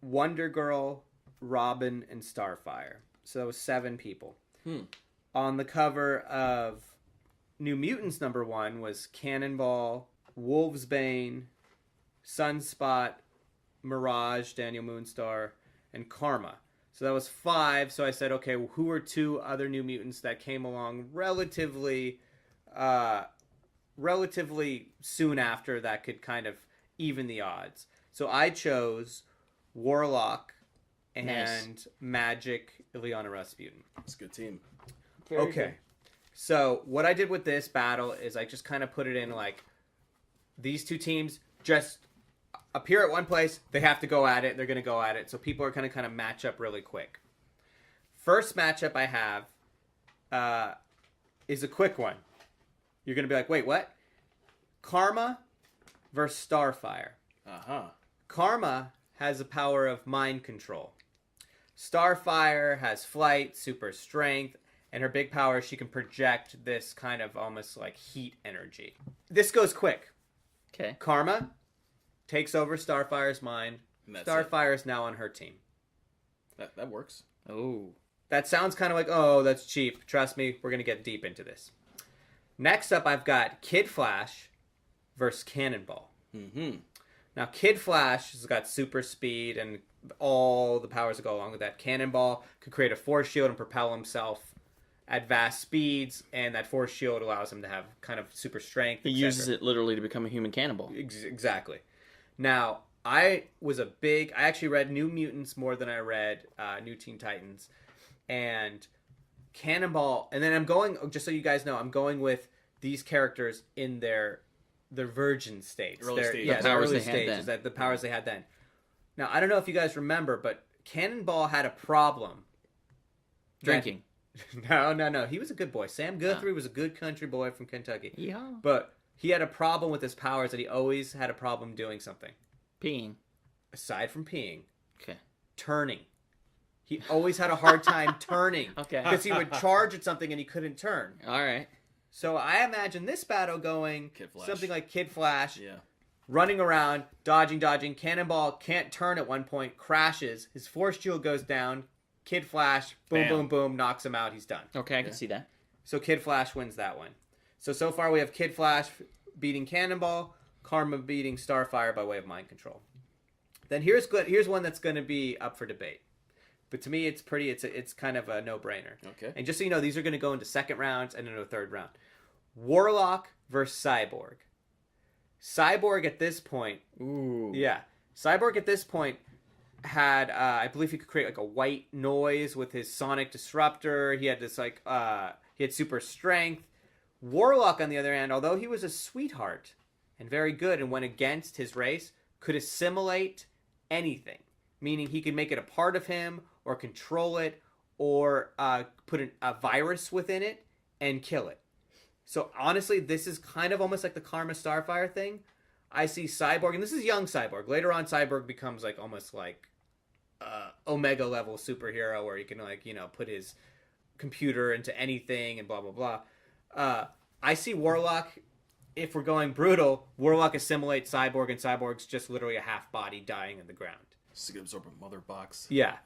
Wonder Girl, Robin, and Starfire. So that was 7 people. On the cover of New Mutants number 1 was Cannonball, Wolvesbane, Sunspot, Mirage, Daniel Moonstar, and Karma. So that was 5. So I said, okay, well, who are 2 other New Mutants that came along relatively soon after that could kind of even the odds. So I chose Warlock and Nice. Magic Ileana Rasputin. It's a good team. Very Okay. good. So what I did with this battle is I just kind of put it in like these two teams just appear at one place. They have to go at it. They're going to go at it. So people are going to kind of match up really quick. First matchup I have is a quick one. You're going to be like, wait, what? Karma versus Starfire. Uh-huh. Karma has the power of mind control. Starfire has flight, super strength, and her big power is she can project this kind of almost like heat energy. This goes quick. Okay. Karma takes over Starfire's mind. And that's Starfire is now on her team. That works. Oh. That sounds kind of like, oh, that's cheap. Trust me, we're going to get deep into this. Next up, I've got Kid Flash versus Cannonball. Mm-hmm. Now, Kid Flash has got super speed and all the powers that go along with that. Cannonball could create a force shield and propel himself at vast speeds, and that force shield allows him to have kind of super strength. He uses it literally to become a human cannibal. Exactly. Now, I actually read New Mutants more than I read New Teen Titans, and Cannonball, and then I'm going, just so you guys know, I'm going with these characters in their virgin states. Early stages. Yeah, The their powers early they had stages, then. the powers they had then. Now, I don't know if you guys remember, but Cannonball had a problem. Drinking. No. He was a good boy. Sam Guthrie was a good country boy from Kentucky. Yeah. But he had a problem with his powers that he always had a problem doing something. Peeing. Aside from peeing, Okay. turning. He always had a hard time turning. Okay. Because he would charge at something and he couldn't turn. All right. So I imagine this battle going Kid Flash. something like Kid Flash, Yeah. running around, dodging. Cannonball can't turn at one point, crashes. His force shield goes down. Kid Flash, boom, Bam. boom, boom, knocks him out. He's done. Okay, I can see that. So Kid Flash wins that one. So far we have Kid Flash beating Cannonball, Karma beating Starfire by way of mind control. Then here's one that's going to be up for debate. But to me, it's kind of a no-brainer. Okay. And just so you know, these are going to go into second rounds and into a third round. Warlock versus Cyborg. Cyborg at this point, Ooh. yeah. Cyborg at this point had, I believe he could create like a white noise with his sonic disruptor. He had this he had super strength. Warlock, on the other hand, although he was a sweetheart and very good and went against his race, could assimilate anything. Meaning he could make it a part of him or control it or put a virus within it and kill it. So honestly, this is kind of almost like the Karma Starfire thing. I see Cyborg, and this is young Cyborg. Later on, Cyborg becomes like almost like Omega level superhero, where he can put his computer into anything and blah blah blah. I see Warlock. If we're going brutal, Warlock assimilates Cyborg, and Cyborg's just literally a half body dying in the ground. Just to absorb a mother box. Yeah.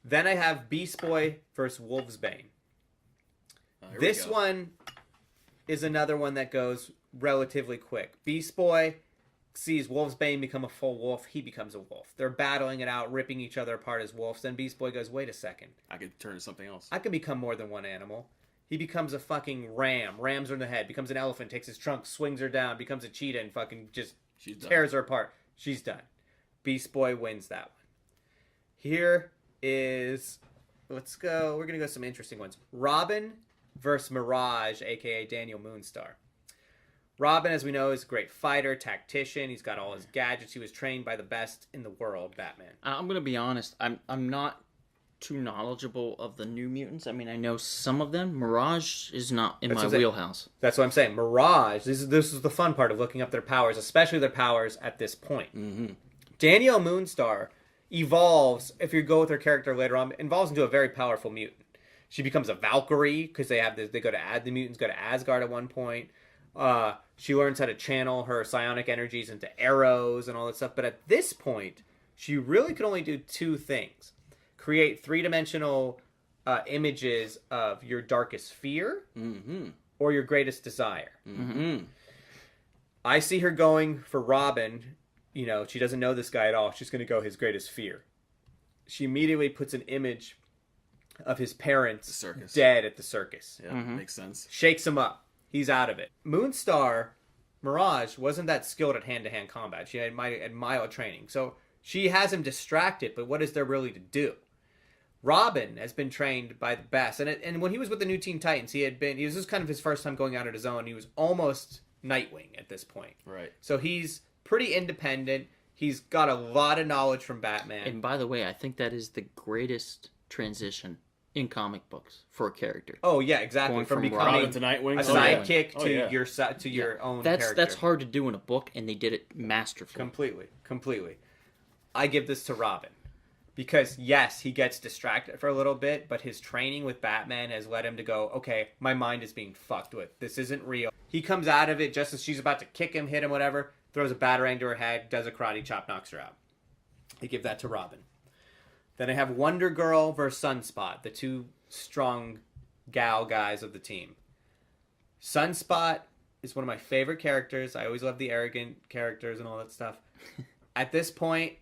Then I have Beast Boy versus Wolfsbane. Here we This go. one is another one that goes relatively quick. Beast Boy sees Wolfsbane become a full wolf. He becomes a wolf. They're battling it out, ripping each other apart as wolves. Then Beast Boy goes, wait a second. I could turn to something else. I can become more than one animal. He becomes a fucking ram. Rams her in the head. Becomes an elephant. Takes his trunk, swings her down. Becomes a cheetah and fucking just She's done. tears her apart. She's done. Beast Boy wins that one. Here is... Let's go. We're going to go some interesting ones. Robin versus Mirage, a.k.a. Daniel Moonstar. Robin, as we know, is a great fighter, tactician. He's got all his gadgets. He was trained by the best in the world, Batman. I'm gonna be honest. I'm not too knowledgeable of the New Mutants. I mean, I know some of them. Mirage is not in That's my what I'm saying. wheelhouse. That's what I'm saying. Mirage, this is the fun part of looking up their powers, especially their powers at this point. Mm-hmm. Danielle Moonstar evolves, if you go with her character later on, evolves into a very powerful mutant. She becomes a Valkyrie because the mutants go to Asgard at one point. She learns how to channel her psionic energies into arrows and all that stuff. But at this point, she really could only do two things. Create three-dimensional images of your darkest fear Mm-hmm. or your greatest desire. Mm-hmm. I see her going for Robin. She doesn't know this guy at all. She's going to go his greatest fear. She immediately puts an image of his parents circus. dead at the circus. Yeah, makes sense. Shakes him up. He's out of it. Moonstar Mirage wasn't that skilled at hand-to-hand combat. She had mild training. So she has him distracted, but what is there really to do? Robin has been trained by the best. And when he was with the new Teen Titans, this was kind of his first time going out on his own. He was almost Nightwing at this point. Right. So he's pretty independent. He's got a lot of knowledge from Batman. And by the way, I think that is the greatest transition in comic books for a character. Oh yeah, exactly. Going From from becoming Robin to Nightwing. a sidekick to your own character. That's hard to do in a book, and they did it masterfully. Completely. I give this to Robin. Because, yes, he gets distracted for a little bit, but his training with Batman has led him to go, okay, my mind is being fucked with. This isn't real. He comes out of it just as she's about to kick him, hit him, whatever, throws a batarang to her head, does a karate chop, knocks her out. I give that to Robin. Then I have Wonder Girl versus Sunspot, the two strong gal guys of the team. Sunspot is one of my favorite characters. I always love the arrogant characters and all that stuff. At this point,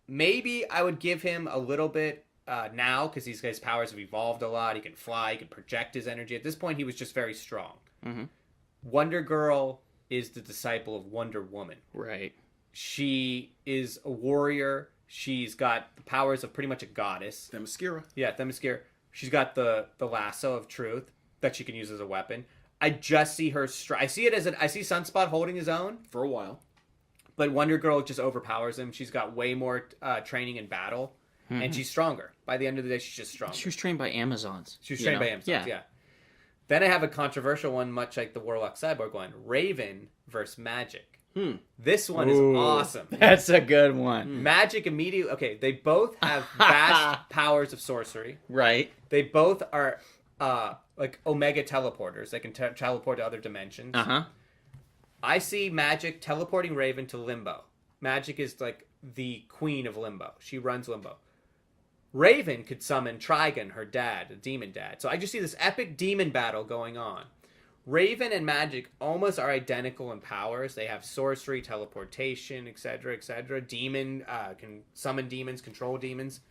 maybe I would give him a little bit now because his powers have evolved a lot. He can fly, he can project his energy. At this point, he was just very strong. Mm-hmm. Wonder Girl is the disciple of Wonder Woman. Right. She is a warrior. She's got the powers of pretty much a goddess. Themyscira. Yeah, Themyscira. She's got the lasso of truth that she can use as a weapon. I just see her. I see Sunspot holding his own For a while. but Wonder Girl just overpowers him. She's got way more training in battle, and she's stronger. By the end of the day, she's just stronger. She was trained by Amazons. She was trained by Amazons, yeah. Then I have a controversial one, much like the Warlock Cyborg one. Raven versus Magic. This one is awesome. That's a good one. Magic immediately... Okay, they both have vast powers of sorcery. Right. They both are like Omega teleporters. They can teleport to other dimensions. Uh-huh. I see Magic teleporting Raven to Limbo. Magic is like the queen of Limbo. She runs Limbo. Raven could summon Trigon, her dad, the demon dad. So I just see this epic demon battle going on. Raven and Magic almost are identical in powers. They have sorcery, teleportation, etc., etc. Demon can summon demons, control demons.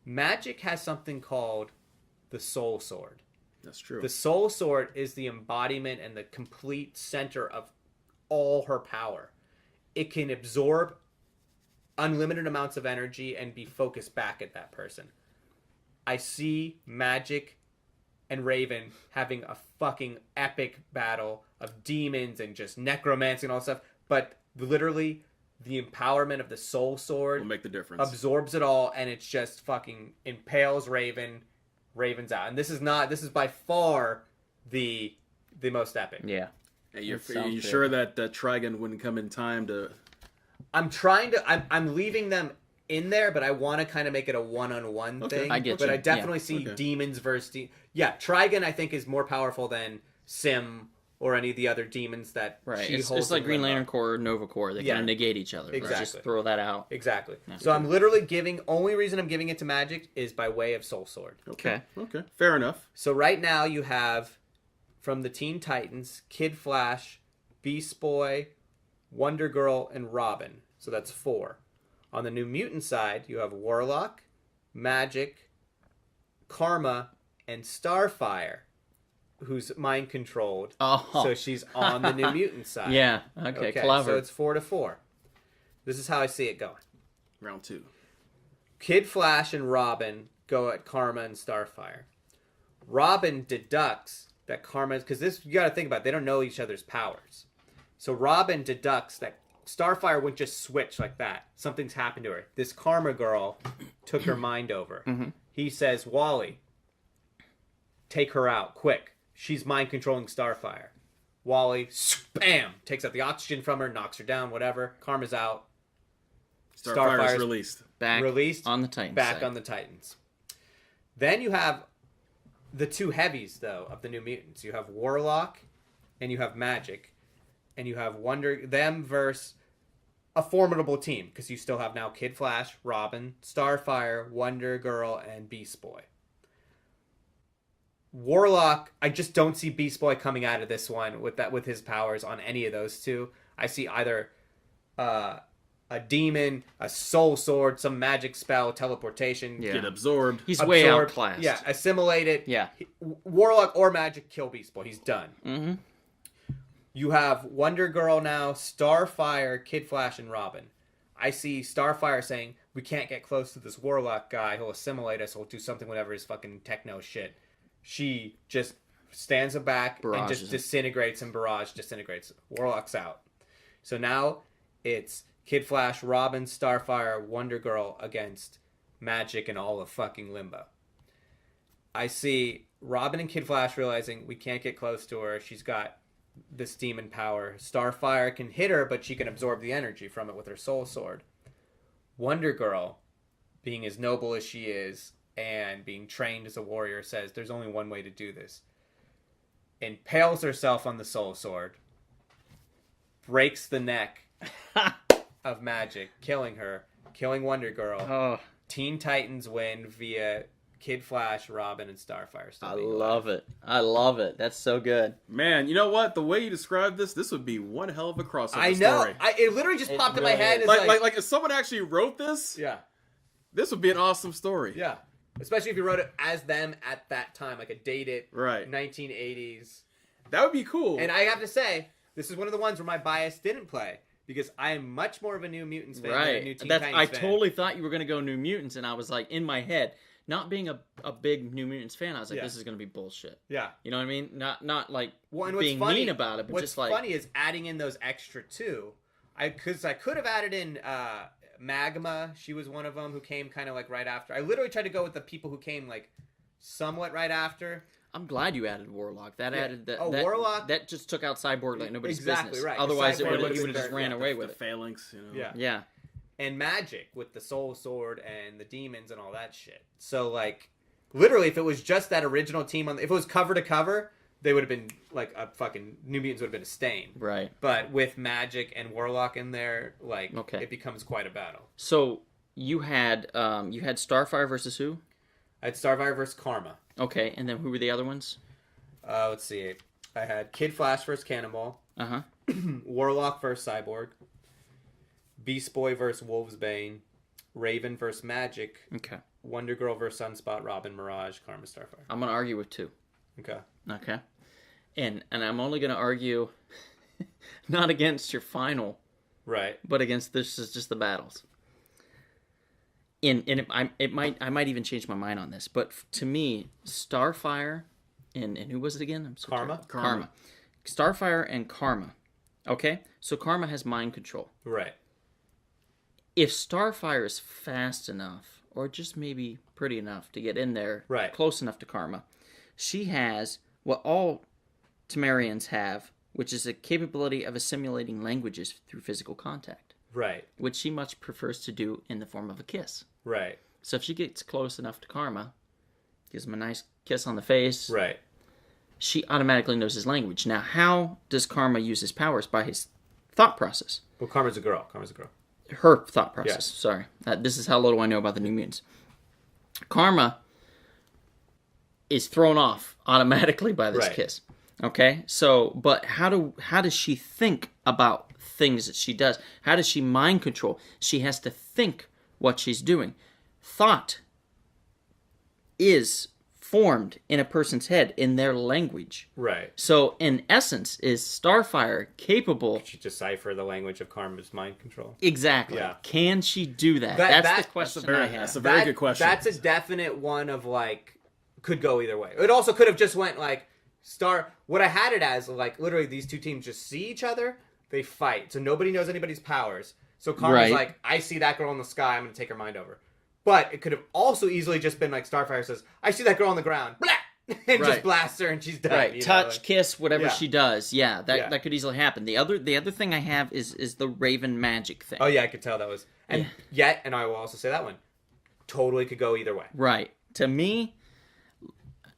Magic has something called the Soul Sword. That's true. The Soul Sword is the embodiment and the complete center of all her power. It can absorb unlimited amounts of energy and be focused back at that person. I see Magic and Raven having a fucking epic battle of demons and just necromancy and all that stuff, but literally the empowerment of the Soul Sword will make the difference. Absorbs it all, and it's just fucking impales Raven. Raven's out, and this is by far the most epic. Yeah. Are you sure that Trigon wouldn't come in time to? I'm leaving them in there, but I want to kind of make it a one-on-one thing. I get but you. I definitely see demons versus Trigon I think is more powerful than Sim or any of the other demons that Right. she holds. It's like in Green Limbo. Lantern Corps, Nova Corps. They kind of negate each other. Exactly. Right? Just throw that out. Exactly. So I'm literally only reason I'm giving it to Magic is by way of Soul Sword. Okay. Fair enough. So right now you have, from the Teen Titans, Kid Flash, Beast Boy, Wonder Girl, and Robin. So that's 4. On the New Mutant side, you have Warlock, Magic, Karma, and Starfire, who's mind controlled. Oh. So she's on the New Mutant side. Yeah. Okay. Clever. So it's 4-4. This is how I see it going. Round 2. Kid Flash and Robin go at Karma and Starfire. Robin deducts that Karma, because this, you got to think about it, they don't know each other's powers. So Robin deducts that Starfire wouldn't just switch like that. Something's happened to her. This Karma girl took her mind over. Mm-hmm. He says, Wally, take her out, quick. She's mind controlling Starfire. Wally, bam, takes out the oxygen from her, knocks her down, whatever. Karma's out. Starfire's released. Released on the Titans. Back on the Titans. Then you have the two heavies, though, of the New Mutants. You have Warlock and you have Magic. And you have them versus a formidable team. Because you still have now Kid Flash, Robin, Starfire, Wonder Girl, and Beast Boy. Warlock, I just don't see Beast Boy coming out of this one with his powers on any of those two. I see either a demon, a soul sword, some magic spell, teleportation. Get absorbed. He's way outclassed. Yeah, assimilate it. Yeah. Warlock or Magic kill Beast Boy. He's done. Mm-hmm. You have Wonder Girl now, Starfire, Kid Flash, and Robin. I see Starfire saying, we can't get close to this Warlock guy. He'll assimilate us. He'll do something, whatever his fucking techno shit. She just stands back and just disintegrates, and Barrage disintegrates. Warlock's out. So now it's Kid Flash, Robin, Starfire, Wonder Girl against Magic and all of fucking Limbo. I see Robin and Kid Flash realizing we can't get close to her. She's got this demon power. Starfire can hit her, but she can absorb the energy from it with her soul sword. Wonder Girl, being as noble as she is and being trained as a warrior, says there's only one way to do this. Impales herself on the soul sword, breaks the neck of Magic, killing her, killing Wonder Girl. Oh. Teen Titans win via Kid Flash, Robin, and Starfire. I love it. I love it. That's so good. Man, you know what? The way you described this would be one hell of a crossover I know. story. It literally just popped in my head. As Like if someone actually wrote this, yeah, this would be an awesome story. yeah. Especially if you wrote it as them at that time, like a dated Right. 1980s. That would be cool. And I have to say, this is one of the ones where my bias didn't play. Because I am much more of a New Mutants fan than a New Teen Titans fan. I totally thought you were going to go New Mutants, and I was like, in my head, not being a big New Mutants fan, I was like, this is going to be bullshit. Yeah. You know what I mean? Not like and being mean about it, but just like... What's funny is adding in those extra two. Because I could have added in Magma. She was one of them who came kind of like right after. I literally tried to go with the people who came like somewhat right after. I'm glad you added Warlock. That added that. Warlock. That just took out Cyborg like nobody's business. Right. Otherwise, he would Cyborg have just ran away with the it. phalanx, you know. Yeah. And Magic with the Soul Sword and the demons and all that shit. So like, literally, if it was just that original team if it was cover to cover, they would have been like a fucking New Mutants would have been a stain. Right. But with Magic and Warlock in there, like, it becomes quite a battle. So you had Starfire versus who? I had Starfire versus Karma. Okay, and then who were the other ones? Let's see. I had Kid Flash versus Cannonball. Uh-huh. Warlock versus Cyborg. Beast Boy versus Wolfsbane. Raven versus Magic. Okay. Wonder Girl versus Sunspot. Robin, Mirage, Karma, Starfire. I'm going to argue with two. Okay. And I'm only going to argue not against your final. Right. But against this is just the battles. I might even change my mind on this, but to me, Starfire and who was it again? Karma. Starfire and Karma. Okay, so Karma has mind control. Right. If Starfire is fast enough, or just maybe pretty enough to get in there, right, close enough to Karma, she has what all Temerians have, which is a capability of assimilating languages through physical contact. Right. Which she much prefers to do in the form of a kiss. Right. So if she gets close enough to Karma, gives him a nice kiss on the face, right, she automatically knows his language. Now, how does Karma use his powers? By his thought process. Well, Karma's a girl. Her thought process. Sorry. This is how little I know about the New Mutants. Karma is thrown off automatically by this kiss. Okay? So, but how does she think about things that she does? How does she mind control? She has to think what she's doing. Thought is formed in a person's head in their language. Right. So, in essence, is Starfire capable... Could she decipher the language of Karma's mind control? Exactly. Yeah. Can she do that? That's the question I have. That's a very good question. That's a definite one of, like, could go either way. It also could have just went, like, what I had it as, like, literally these two teams just see each other, they fight. So nobody knows anybody's powers. So Karma's like, I see that girl in the sky, I'm going to take her mind over. But it could have also easily just been like Starfire says, I see that girl on the ground, blah! And just blasts her and she's done. Right. Touch, kiss, whatever Yeah. she does. Yeah, that could easily happen. The other thing I have is the Raven magic thing. Oh yeah, I could tell that was. And yet, and I will also say that one, totally could go either way. Right. To me,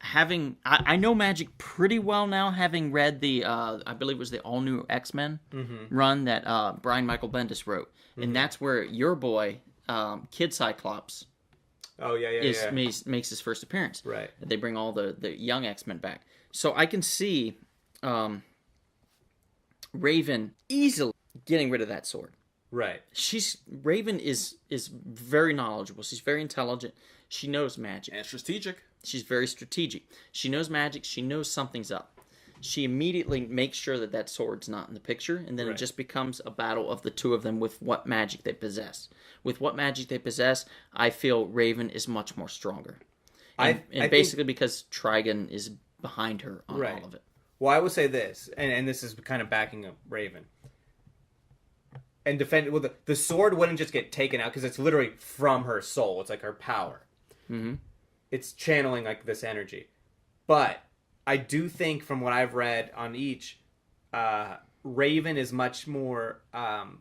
I know magic pretty well now, having read the I believe it was the all new X-Men run that Brian Michael Bendis wrote, and that's where your boy Kid Cyclops makes his first appearance. Right. They bring all the young X-Men back, so I can see Raven easily getting rid of that sword. Right. Raven is very knowledgeable. She's very intelligent. She knows magic. And strategic. She's very strategic. She knows magic. She knows something's up. she immediately makes sure that that sword's not in the picture, and then it Right. just becomes a battle of the two of them with what magic they possess. With what magic they possess, I feel Raven is much more stronger. And, I basically because Trigon is behind her on Right. all of it. Well, I will say this, and this is kind of backing up Raven. And defend. Well, the sword wouldn't just get taken out because it's literally from her soul. It's like her power. Mm-hmm. It's channeling like this energy. But I do think, from what I've read on each, Raven is much more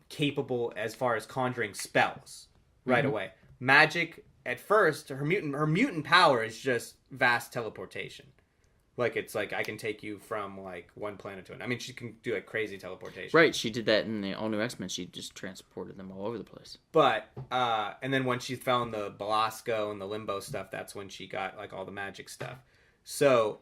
capable as far as conjuring spells right away. Magic, at first, her mutant power is just vast teleportation. Like, it's like, I can take you from, like, one planet to another. I mean, she can do, like, crazy teleportation. Right, she did that in the All New X-Men. She just transported them all over the place. But, and then when she found the Belasco and the Limbo stuff, that's when she got, like, all the magic stuff. So,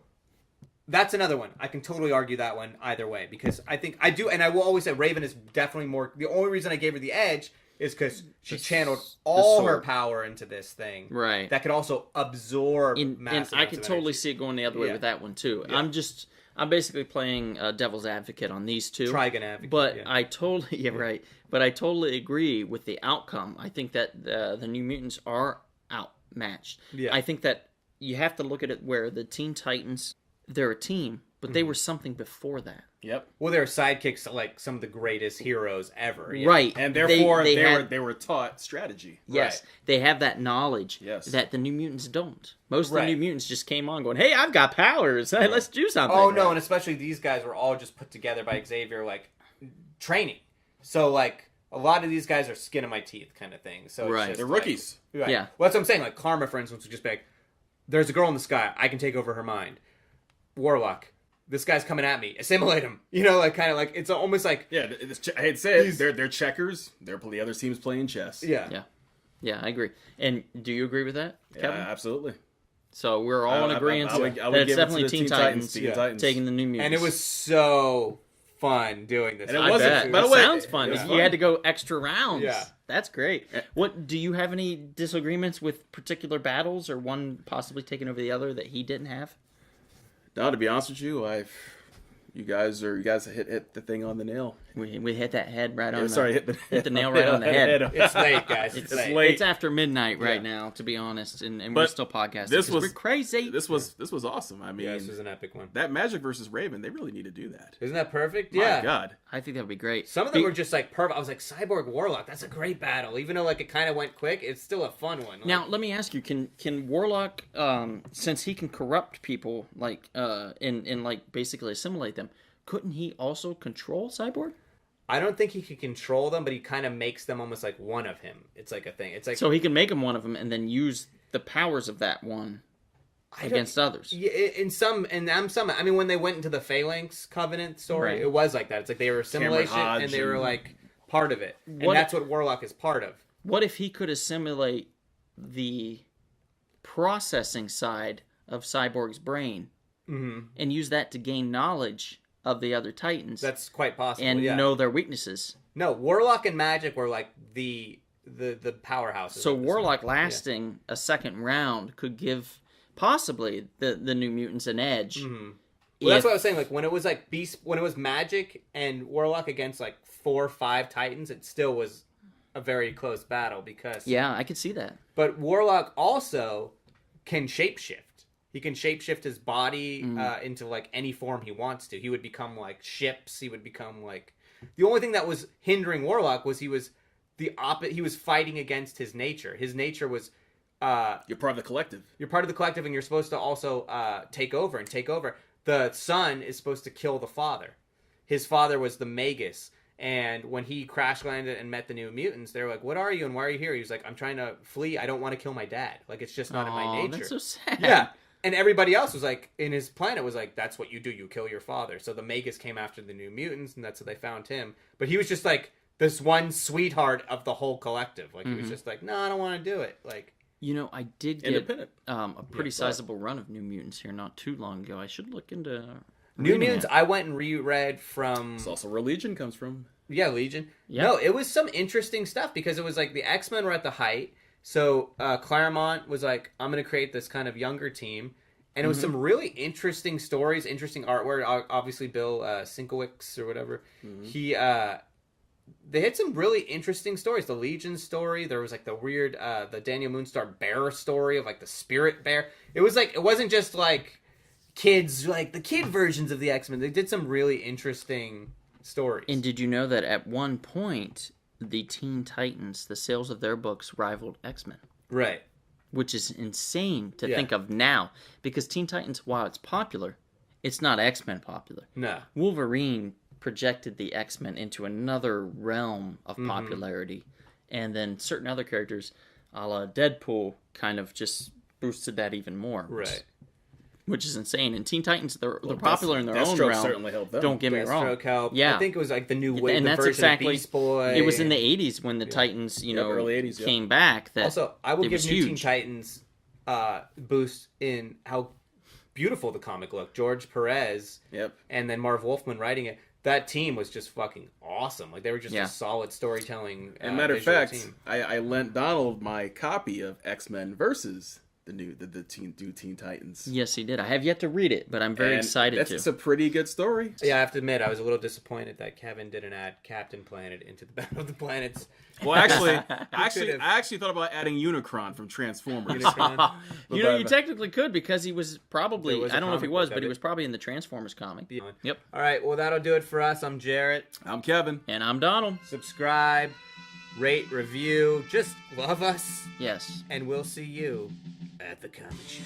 that's another one. I can totally argue that one either way. Because I think, I do, and I will always say Raven is definitely more, the only reason I gave her the edge is because she channeled all her power into this thing. Right. That could also absorb And massive I amounts could of totally energy. see it going the other way Yeah. with that one, too. Yeah. I'm basically playing devil's advocate on these two. Trigon advocate. But yeah. I totally, yeah, right. But I totally agree with the outcome. I think that the New Mutants are outmatched. Yeah. I think that you have to look at it where the Teen Titans, they're a team, but they were something before that. Yep. Well, they're sidekicks to, like, some of the greatest heroes ever. Yeah. Right. And therefore, had- they were taught strategy. Yes, they have that knowledge Yes. that the New Mutants don't. Most of the Right. New Mutants just came on going, hey, I've got powers. Hey, let's do something. Oh, no, and especially these guys were all just put together by Xavier, like, training. So, like, a lot of these guys are skin of my teeth kind of thing. So Right. it's just, They're like- rookies. right. Yeah. Well, that's what I'm saying. Like, Karma, for instance, would just be like, there's a girl in the sky. I can take over her mind. Warlock. This guy's coming at me. Assimilate him. You know, like, kind of like, it's almost like... Yeah, I hate to say it, These- they're checkers. The other team's playing chess. Yeah. Yeah. Yeah, I agree. And do you agree with that, Yeah, Kevin? absolutely. So we're all in agreement I would that give it's it to definitely the Teen Titans, Teen Titans. taking the New Mutants. And it was so fun doing this. And it I wasn't- bet. by the It way, sounds fun. it was You fun. had to go extra rounds. Yeah. That's great. What do you have any disagreements with particular battles, or one possibly taking over the other that he didn't have? No, to be honest with you, you guys hit the thing on the nail. We hit that head right on. Hit the nail right on the head. It's late, guys. It's late. late. It's after midnight right Yeah. now, to be honest, and we're But still podcasting. this 'cause was- we're crazy. This was awesome. I mean, Yeah, this was an epic one. that Magic versus Raven, they really need to do that. Isn't that perfect? My Yeah. God. I think that would be great. Some of them were just like perfect. I was like, Cyborg Warlock, that's a great battle. Even though like it kind of went quick, it's still a fun one. Like, Now, let me ask you: Can Warlock, since he can corrupt people, like and like basically assimilate them, couldn't he also control Cyborg? I don't think he can control them, but he kind of makes them almost like one of him. It's like a thing. It's like So he can make him one of them and then use the powers of that one against others. Yeah, in some. I mean, when they went into the Phalanx Covenant story, Right. it was like that. It's like they were assimilation Hodge and they were and- like part of it, and What- that's what Warlock is part of. What if he could assimilate the processing side of Cyborg's brain and use that to gain knowledge of the other Titans That's quite possible. and yeah. know their weaknesses? No, Warlock and Magic were like the powerhouses. So of this Warlock one. lasting a second round could give possibly the New Mutants an edge. Well, that's if- what I was saying. Like when it was like when it was Magic and Warlock against like 4 or 5 Titans, it still was a very close battle because. Yeah, I could see that. But Warlock also can shapeshift. He can shapeshift his body into like any form he wants to. He would become like ships. He would become like. The only thing that was hindering Warlock was he was the opposite. He was fighting against his nature. His nature was. You're part of the collective. You're part of the collective, and you're supposed to also take over. The son is supposed to kill the father. His father was the Magus, and when he crash landed and met the New Mutants, they were like, "What are you, and why are you here?" He was like, "I'm trying to flee. I don't want to kill my dad. Like it's just not in my Aw, nature." that's so sad. Yeah, and everybody else was like, in his planet was like, "That's what you do. You kill your father." So the Magus came after the New Mutants, and that's how they found him. But he was just like this one sweetheart of the whole collective. Like he was just like, "No, I don't want to do it." Like. You know, I did get Independent. a pretty sizable run of New Mutants here not too long ago. I should look into New reading Mutants, it. I went and reread from It's also where Legion comes from. Legion. Yeah. No, it was some interesting stuff because it was like the X-Men were at the height. So Claremont was like, I'm going to create this kind of younger team. And it was some really interesting stories, interesting artwork. Obviously, Bill Sienkiewicz or whatever. He they had some really interesting stories. The Legion story. There was like the weird the Daniel Moonstar bear story of like the spirit bear. It was like, it wasn't just like kids, like the kid versions of the X-Men. They did some really interesting stories. And did you know that at one point the Teen Titans, the sales of their books rivaled X-Men? Right. Which is insane to think of now, because Teen Titans, while it's popular, it's not X-Men popular. No. Wolverine projected the X-Men into another realm of popularity, and then certain other characters, a la Deadpool, kind of just boosted that even more. Right. Which is insane. And Teen Titans, they're popular in their own Deathstroke realm. certainly helped them. Don't get me wrong. Deathstroke helped. Yeah. I think it was like the new wave, And the that's version exactly, of Beast Boy. it was in the 80s when the Titans, early 80s, came back. That Also, I will it give was New Teen huge. Titans boost in how beautiful the comic looked. George Perez and then Marv Wolfman writing it. That team was just fucking awesome. Like, they were just a solid storytelling And matter of visual fact, team. I lent Donald my copy of X-Men versus the new Teen Titans. Yes, he did. I have yet to read it, but I'm very And excited to. It's a pretty good story. Yeah, I have to admit, I was a little disappointed that Kevin didn't add Captain Planet into the Battle of the Planets. Well, I actually thought about adding Unicron from Transformers. Unicron. You technically could, because he was probably, There was a I don't know if he comic was, book but of he it. was probably in the Transformers comic. Yeah. Yep. All right, well, that'll do it for us. I'm Jarrett. I'm Kevin. And I'm Donald. Subscribe, rate, review. Just love us, Yes. and we'll see you at the comic shop.